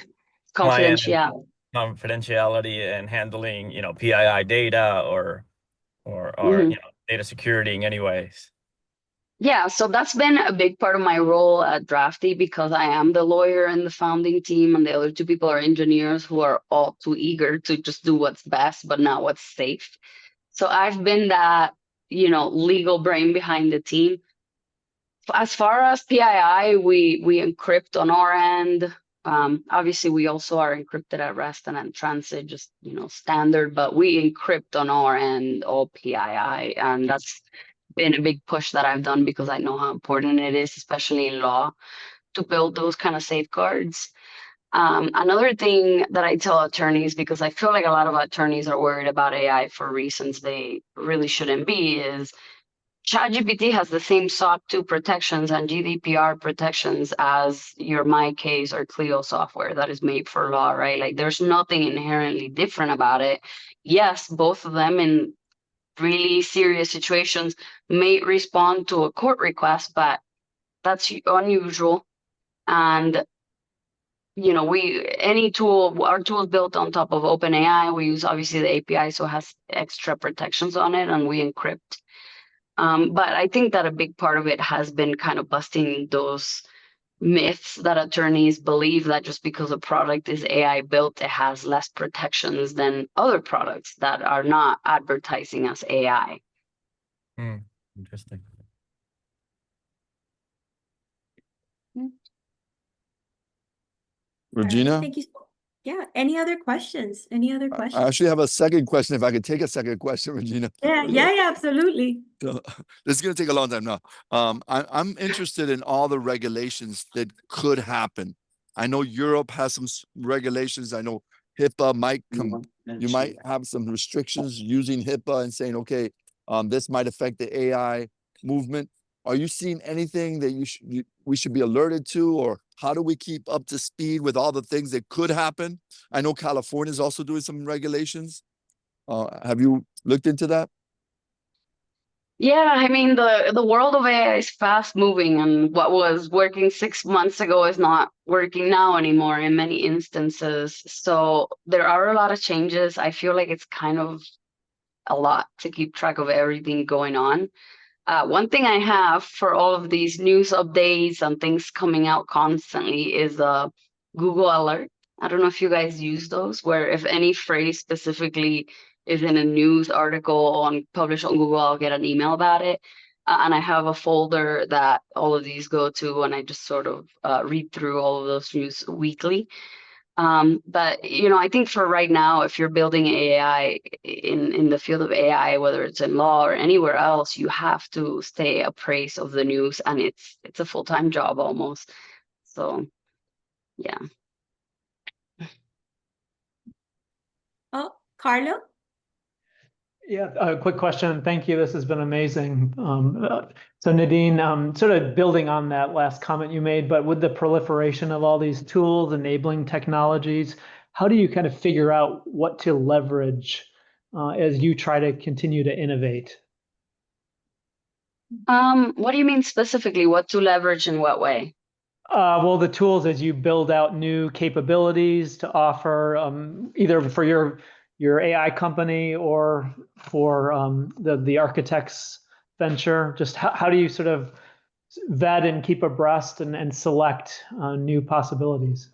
client confidentiality. confidentiality and handling, PII data or data security in any ways. Yeah, so that's been a big part of my role at Drafty, because I am the lawyer in the founding team, and the other 2 people are engineers who are all too eager to just do what's best, but not what's safe. So I've been that, legal brain behind the team. As far as PII, we encrypt on our end. Obviously, we also are encrypted at rest and at transit, just standard, but we encrypt on our end all PII, and that's been a big push that I've done because I know how important it is, especially in law, to build those kind of safeguards. Another thing that I tell attorneys, because I feel like a lot of attorneys are worried about AI for reasons they really shouldn't be, is ChatGPT has the same SOC 2 protections and GDPR protections as your MyCase or Clio software that is made for law, right? Like, there's nothing inherently different about it. Yes, both of them in really serious situations may respond to a court request, but that's unusual. And any tool, our tool is built on top of OpenAI. We use obviously the API, so it has extra protections on it, and we encrypt. But I think that a big part of it has been kind of busting those myths that attorneys believe that just because a product is AI built, it has less protections than other products that are not advertising as AI. Interesting. Regina? Thank you. Yeah. Any other questions? Any other I questions? actually have a second question, if I could take a second question, Regina. Yeah, absolutely. So, this is going to take a long time now. I'm interested in all the regulations that could happen. I know Europe has some regulations. I know HIPAA might come. You might have some restrictions using HIPAA and saying, okay, this might affect the AI movement. Are you seeing anything that we should be alerted to, or how do we keep up to speed with all the things that could happen? I know California is also doing some regulations. Have you looked into that? Yeah, I mean, the world of AI is fast moving, and what was working 6 months ago is not working now anymore in many instances. So there are a lot of changes. I feel like it's kind of a lot to keep track of everything going on. One thing I have for all of these news updates and things coming out constantly is Google Alert. I don't know if you guys use those, where if any phrase specifically is in a news article published on Google, I'll get an email about it. And I have a folder that all of these go to, and I just sort of read through all of those news weekly. But I think for right now, if you're building AI in the field of AI, whether it's in law or anywhere else, you have to stay appraised of the news, and it's a full-time job almost. So, yeah. Oh, Carlo? Yeah, a quick question. Thank you. This has been amazing. So Nadine, sort of building on that last comment you made, but with the proliferation of all these tools, enabling technologies, how do you kind of figure out what to leverage as you try to continue to innovate? What do you mean specifically? What to leverage in what way? Well, the tools as you build out new capabilities to offer either for your AI company or for the architects venture, just how do you sort of vet and keep abreast and select new possibilities?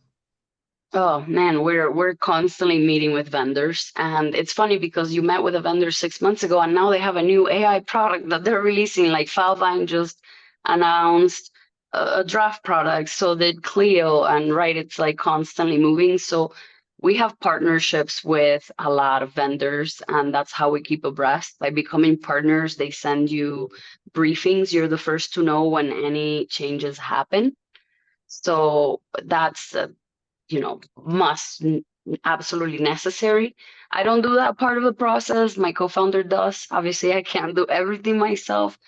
Oh man, we're constantly meeting with vendors, and it's funny because you met with a vendor 6 months ago, and now they have a new AI product that they're releasing. Like Filevine just announced a draft product, so did Clio, and right, it's like constantly moving. So we have partnerships with a lot of vendors, and that's how we keep abreast. By becoming partners, they send you briefings. You're the first to know when any changes happen. So that's absolutely necessary. I don't do that part of the process. My co-founder does. Obviously, I can't do everything myself,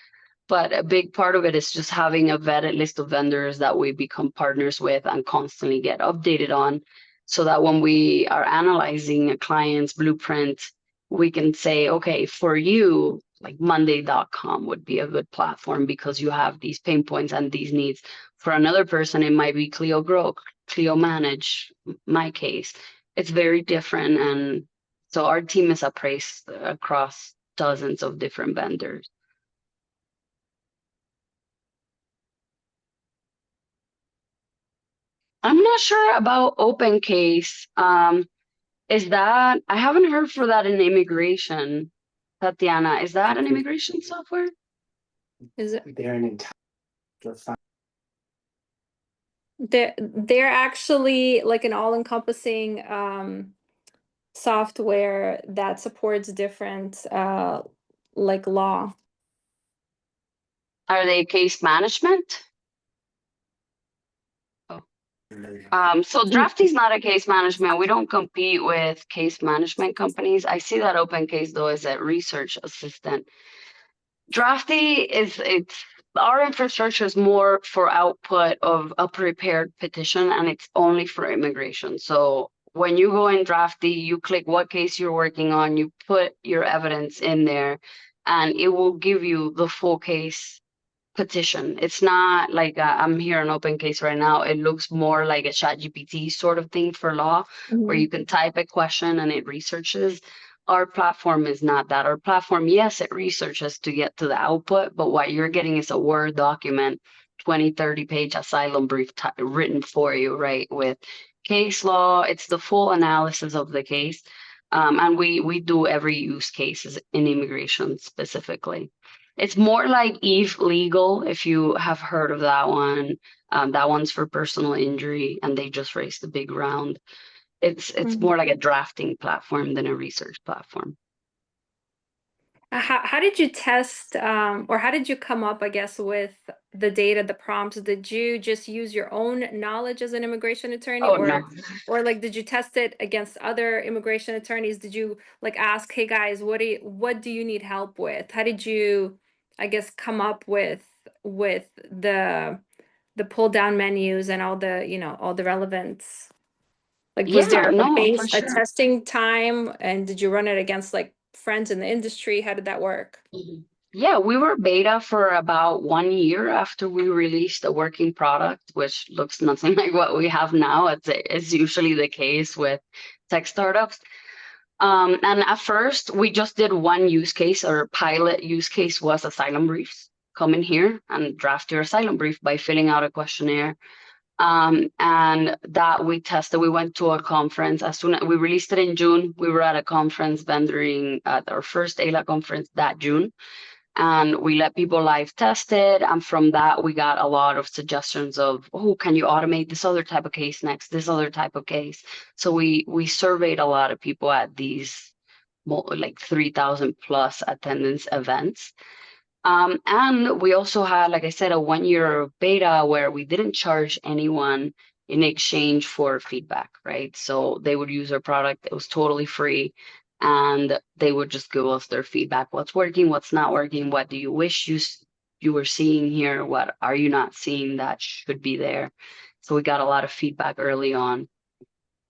but a big part of it is just having a vetted list of vendors that we become partners with and constantly get updated on, so that when we are analyzing a client's blueprint, we can say, okay, for you, like Monday.com would be a good platform because you have these pain points and these needs. For another person, it might be Clio Grow, Clio Manage, my case. It's very different. And so our team is appraised across dozens of different vendors. I'm not sure about open case. Is that, I haven't heard for that in immigration. Tatiana, is that an immigration software? Is it? They're an entire They're actually like an all-encompassing software that supports different like law. Are they case management? So Drafty's not a case management. We don't compete with case management companies. I see that open case though as a research assistant. Drafty our infrastructure is more for output of a prepared petition, and it's only for immigration. So when you go in Drafty, you click what case you're working on, you put your evidence in there, and it will give you the full case petition. It's not like I'm here in open case right now. It looks more like a ChatGPT sort of thing for law, where you can type a question and it researches. our platform is not that. Our platform, yes, it researches to get to the output, but what you're getting is a Word document, 20, 30-page asylum brief written for you, right? With case law, it's the full analysis of the case. And we do every use cases in immigration specifically. It's more like Eve Legal, if you have heard of that one. That one's for personal injury, and they just raised a big round. It's more like a drafting platform than a research platform. How did you test, or how did you come up, I guess, with the data, the prompts? Did you just use your own knowledge as an immigration attorney, Oh, no. or like, did you test it against other immigration attorneys? Did you like ask, hey guys, what do you need help with? How did you, I guess, come up with the pull down menus and all the, you know, all the relevance? Like, was Yeah, there no, for a sure. testing time, and did you run it against like friends in the industry? How did that work? Mhm. Yeah, we were beta for about 1 year after we released a working product, which looks nothing like what we have now. It's usually the case with tech startups. And at first, we just did one use case, or pilot use case was asylum briefs. Come in here and draft your asylum brief by filling out a questionnaire. And that we tested. We went to a conference as soon as we released it in June. We were at a conference vendoring at our first AILA conference that June, and we let people live test it. And from that, we got a lot of suggestions of, oh, can you automate this other type of case next, this other type of case? So we surveyed a lot of people at these like 3,000 plus attendance events. And we also had, like I said, a 1 year beta where we didn't charge anyone in exchange for feedback, right? So they would use our product, it was totally free, and they would just give us their feedback. What's working, what's not working, what do you wish you were seeing here, what are you not seeing that should be there? So we got a lot of feedback early on.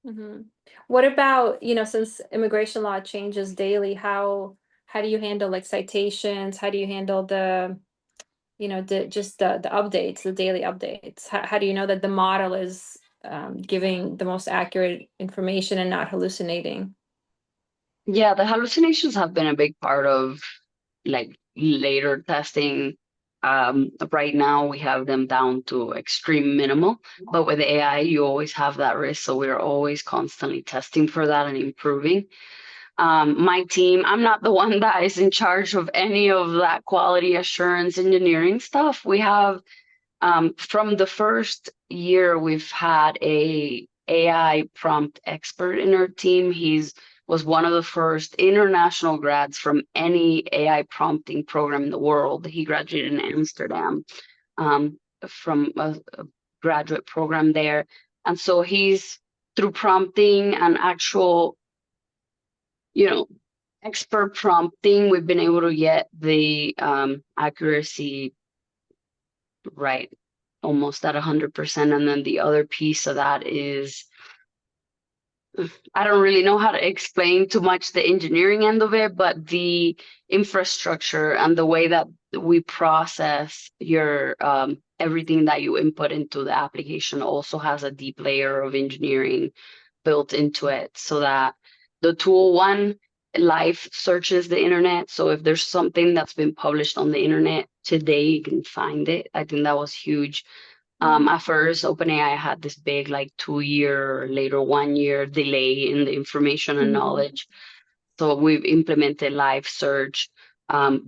Mm-hmm. What about, you know, since immigration law changes daily, how do you handle like citations? How do you handle the, you know, the updates, the daily updates? How do you know that the model is giving the most accurate information and not hallucinating? Yeah, the hallucinations have been a big part of like later testing. Right now we have them down to extreme minimal, but with AI, you always have that risk. So we're always constantly testing for that and improving. My team, I'm not the one that is in charge of any of that quality assurance engineering stuff. We have, from the first year, we've had a AI prompt expert in our team. Was one of the first international grads from any AI prompting program in the world. He graduated in Amsterdam from a graduate program there. And so he's, through prompting and actual, you know, expert prompting, we've been able to get the accuracy right almost at 100%. And then the other piece of that is, I don't really know how to explain too much the engineering end of it, but the infrastructure and the way that we process your everything that you input into the application also has a deep layer of engineering built into it, so that the tool, one, live searches the internet. So if there's something that's been published on the internet today, you can find it. I think that was huge. At first, OpenAI had this big, like 2 year, later 1 year delay in the information and knowledge. So we've implemented live search,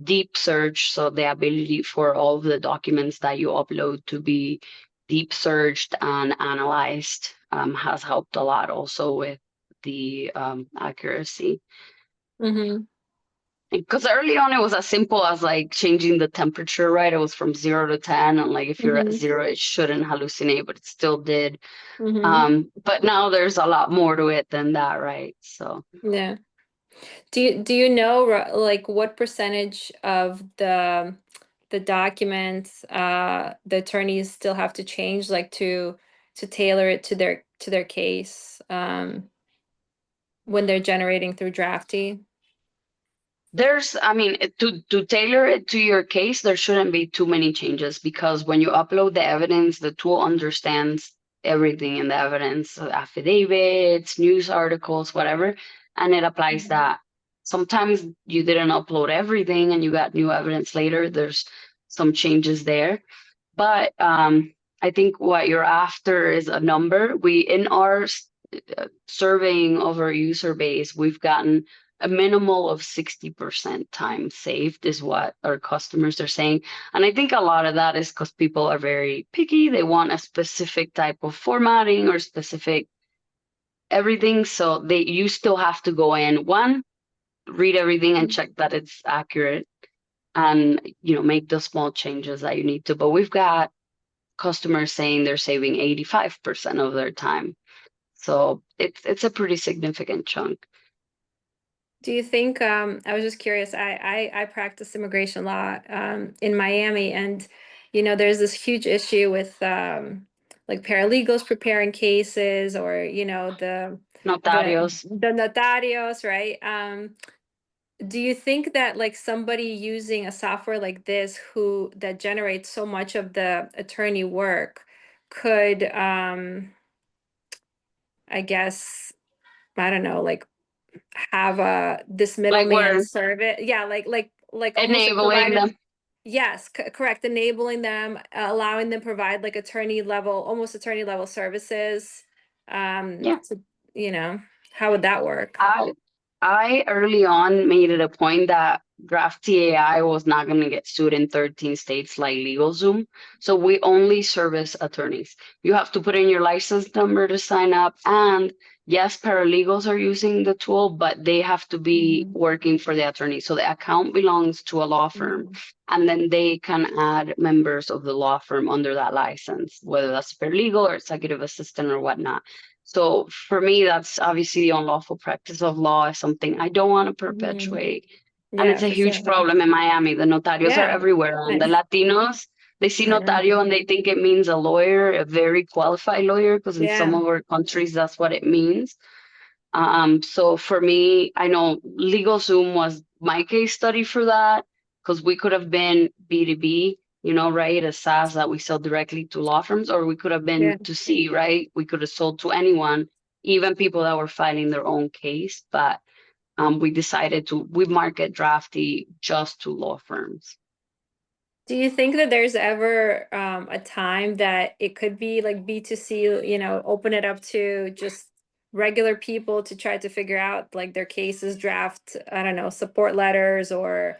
deep search. So the ability for all of the documents that you upload to be deep searched and analyzed has helped a lot also with the accuracy. Mm-hmm. Because early on, it was as simple as like changing the temperature, right? It was from 0 to 10. And like, if you're at 0, it shouldn't hallucinate, but it still did. But now there's a lot more to it than that, right? So yeah. Do you know like what percentage of the documents the attorneys still have to change, like to tailor it to their case when they're generating through Drafty? I mean, to tailor it to your case, there shouldn't be too many changes, because when you upload the evidence, the tool understands everything in the evidence, affidavits, news articles, whatever, and it applies that sometimes you didn't upload everything and you got new evidence later. There's some changes there. But I think what you're after is a number. In our surveying of our user base, we've gotten a minimal of 60% time saved is what our customers are saying. And I think a lot of that is because people are very picky. They want a specific type of formatting or specific everything. So you still have to go in, one, read everything and check that it's accurate, and make the small changes that you need to. But we've got customers saying they're saving 85% of their time. So it's a pretty significant chunk. Do you think, I was just curious, I practice immigration law in Miami, and there's this huge issue with like paralegals preparing cases, or the Notarios. the notarios, right? Do you think that like somebody using a software like this that generates so much of the attorney work could I guess, I don't know, like have this middleman service, yeah, like almost like Enabling them. Yes, correct, enabling them, allowing them provide like almost attorney level services. Yeah. How would that work? I early on made it a point that DraftyAI was not going to get sued in 13 states like LegalZoom. So we only service attorneys. You have to put in your license number to sign up. And yes, paralegals are using the tool, but they have to be working for the attorney. So the account belongs to a law firm. And then they can add members of the law firm under that license, whether that's paralegal or executive assistant or whatnot. So for me, that's obviously the unlawful practice of law is something I don't want to perpetuate. And it's a huge problem in Miami. The notarios are everywhere. And the Latinos, they see notario and they think it means a lawyer, a very qualified lawyer, because in some of our countries, that's what it means. So for me, I know LegalZoom was my case study for that, because we could have been B2B, right? A SaaS that we sell directly to law firms, or we could have been to C, right? We could have sold to anyone, even people that were filing their own case. But we decided we market Drafty just to law firms. Do you think that there's ever a time that it could be like B2C, open it up to just regular people to try to figure out like their cases, draft, I don't know, support letters or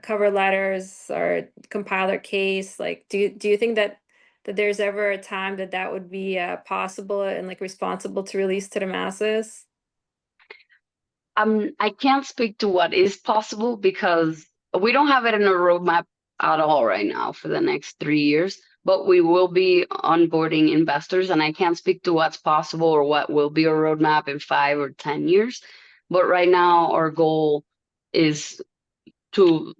cover letters, or compile their case? Like, do you think that there's ever a time that would be possible and like responsible to release to the masses? I can't speak to what is possible because we don't have it in a roadmap at all right now for the next 3 years, but we will be onboarding investors, and I can't speak to what's possible or what will be a roadmap in 5 or 10 years. But right now, our goal is to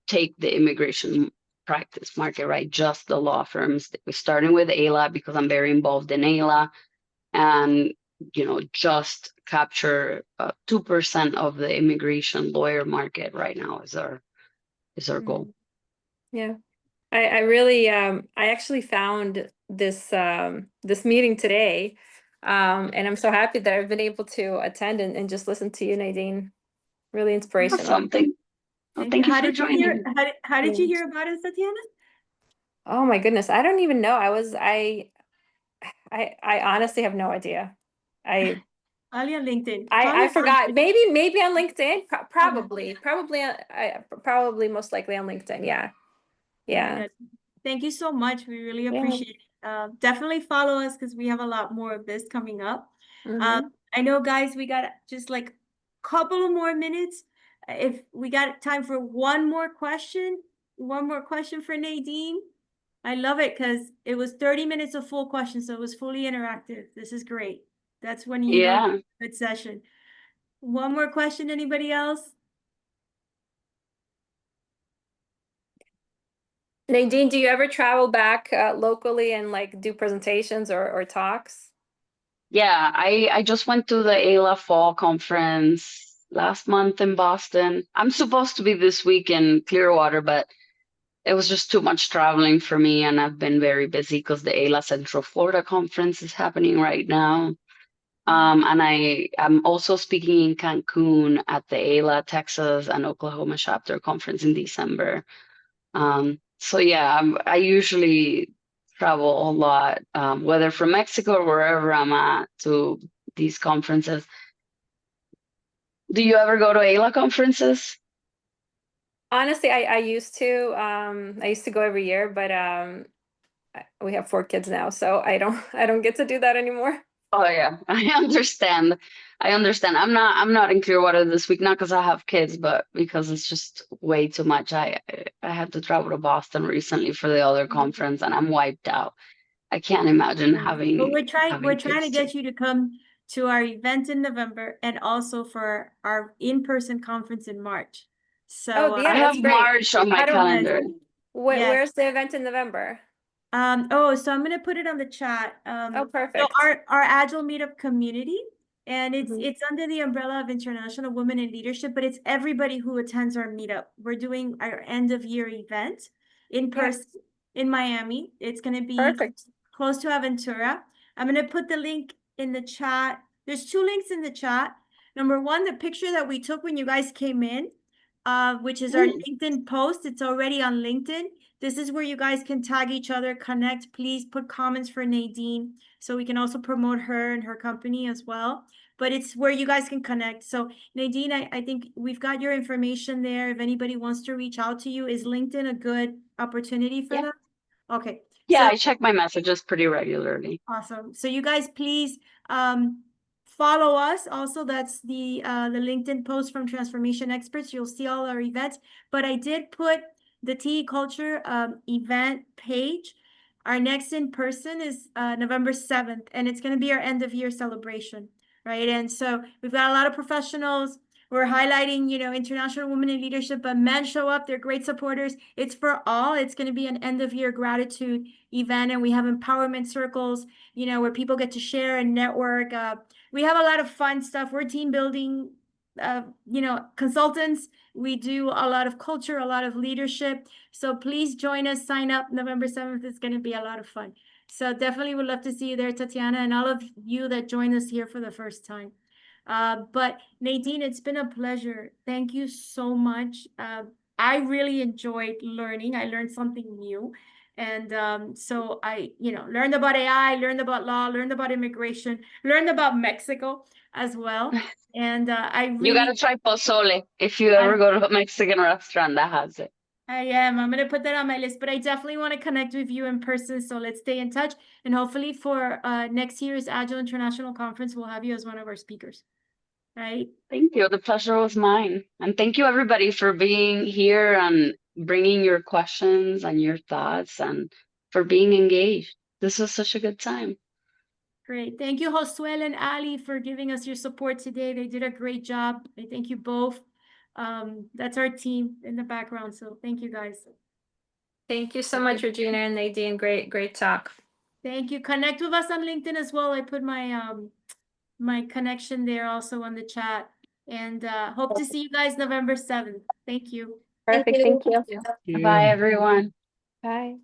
take the immigration practice market, right? Just the law firms. We're starting with AILA because I'm very involved in AILA, and just capture 2% of the immigration lawyer market right now is our goal. Yeah, I really I actually found this this meeting today, and I'm so happy that I've been able to attend and just listen to you, Nadine. Really inspirational. Something. Well, thank you for joining. How did you hear about us, Tatiana? Oh my goodness, I don't even know. I honestly have no idea. Probably on LinkedIn. I forgot. Maybe on LinkedIn. Probably most likely on LinkedIn. Yeah. Thank you so much. We really appreciate it. Definitely follow us because we have a lot more of this coming up. I know, guys, we got just like a couple of more minutes. If we got time for one more question for Nadine. I love it because it was 30 minutes of full questions, so it was fully interactive. This is great. That's when you know it's a good session. One more question, anybody else? Nadine, do you ever travel back locally and like do presentations or talks? Yeah, I just went to the AILA Fall Conference last month in Boston. I'm supposed to be this week in Clearwater, but it was just too much traveling for me, and I've been very busy because the AILA Central Florida Conference is happening right now. And I'm also speaking in Cancun at the AILA, Texas, and Oklahoma chapter conference in December. So yeah, I usually travel a lot, whether from Mexico or wherever I'm at, to these conferences. Do you ever go to AILA conferences? Honestly, I used to. I used to go every year, but we have 4 kids now, so I don't get to do that anymore. Oh yeah, I understand. I'm not in Clearwater this week, not because I have kids, but because it's just way too much. I had to travel to Boston recently for the other conference, and I'm wiped out. I can't imagine But we're trying to kids get you to come to our event in November and also for our in-person conference in March. So Oh, I yeah, have that's great. March on my I don't calendar. Yes. Where's the event in November? So I'm gonna put it on the chat. Oh, So perfect. our Agile meetup community, and Mhm. it's under the umbrella of International Women in Leadership, but it's everybody who attends our meetup. We're doing our end of year event in Yeah. person in Miami. It's gonna be Perfect. close to Aventura. I'm gonna put the link in the chat. There's 2 links in the chat. Number 1, the picture that we took when you guys came in, which is our LinkedIn post. It's already on LinkedIn. This is where you guys can tag each other, connect. Please put comments for Nadine so we can also promote her and her company as well. But it's where you guys can connect. So Nadine, I think we've got your information there. If anybody wants to reach out to you, is LinkedIn a good opportunity for Yeah. them? Okay. Yeah, So I check my messages pretty regularly. awesome. So you guys please follow us. Also, that's the LinkedIn post from Transformation Experts. You'll see all our events. But I did put the TE Culture event page. Our next in person is November 7th, and it's going to be our end of year celebration, right? And so we've got a lot of professionals. We're highlighting, international women in leadership, but men show up. They're great supporters. It's for all. It's going to be an end of year gratitude event, and we have empowerment circles, where people get to share and network. We have a lot of fun stuff. We're team building, consultants. We do a lot of culture, a lot of leadership. So please join us, sign up. November 7th is going to be a lot of fun. So definitely would love to see you there, Tatiana, and all of you that join us here for the first time. But Nadine, it's been a pleasure. Thank you so much. I really enjoyed learning. I learned something new. And so I, learned about AI, learned about law, learned about immigration, learned about Mexico as well. And You gotta try pozole if you ever go to a Mexican restaurant that has it. I am. I'm going to put that on my list, but I definitely want to connect with you in person. So let's stay in touch. And hopefully for next year's Agile International Conference, we'll have you as one of our speakers. Right? Thank you. The pleasure was mine. And thank you everybody for being here and bringing your questions and your thoughts and for being engaged. This was such a good time. Great. Thank you, Josuel and Ali, for giving us your support today. They did a great job. I thank you both. That's our team in the background. So thank you guys. Thank you so much, Regina and Nadine. Great talk. Thank you. Connect with us on LinkedIn as well. I put my my connection there also on the chat. And hope to see you guys November 7th. Thank you. Perfect. Thank you. Bye everyone. Bye.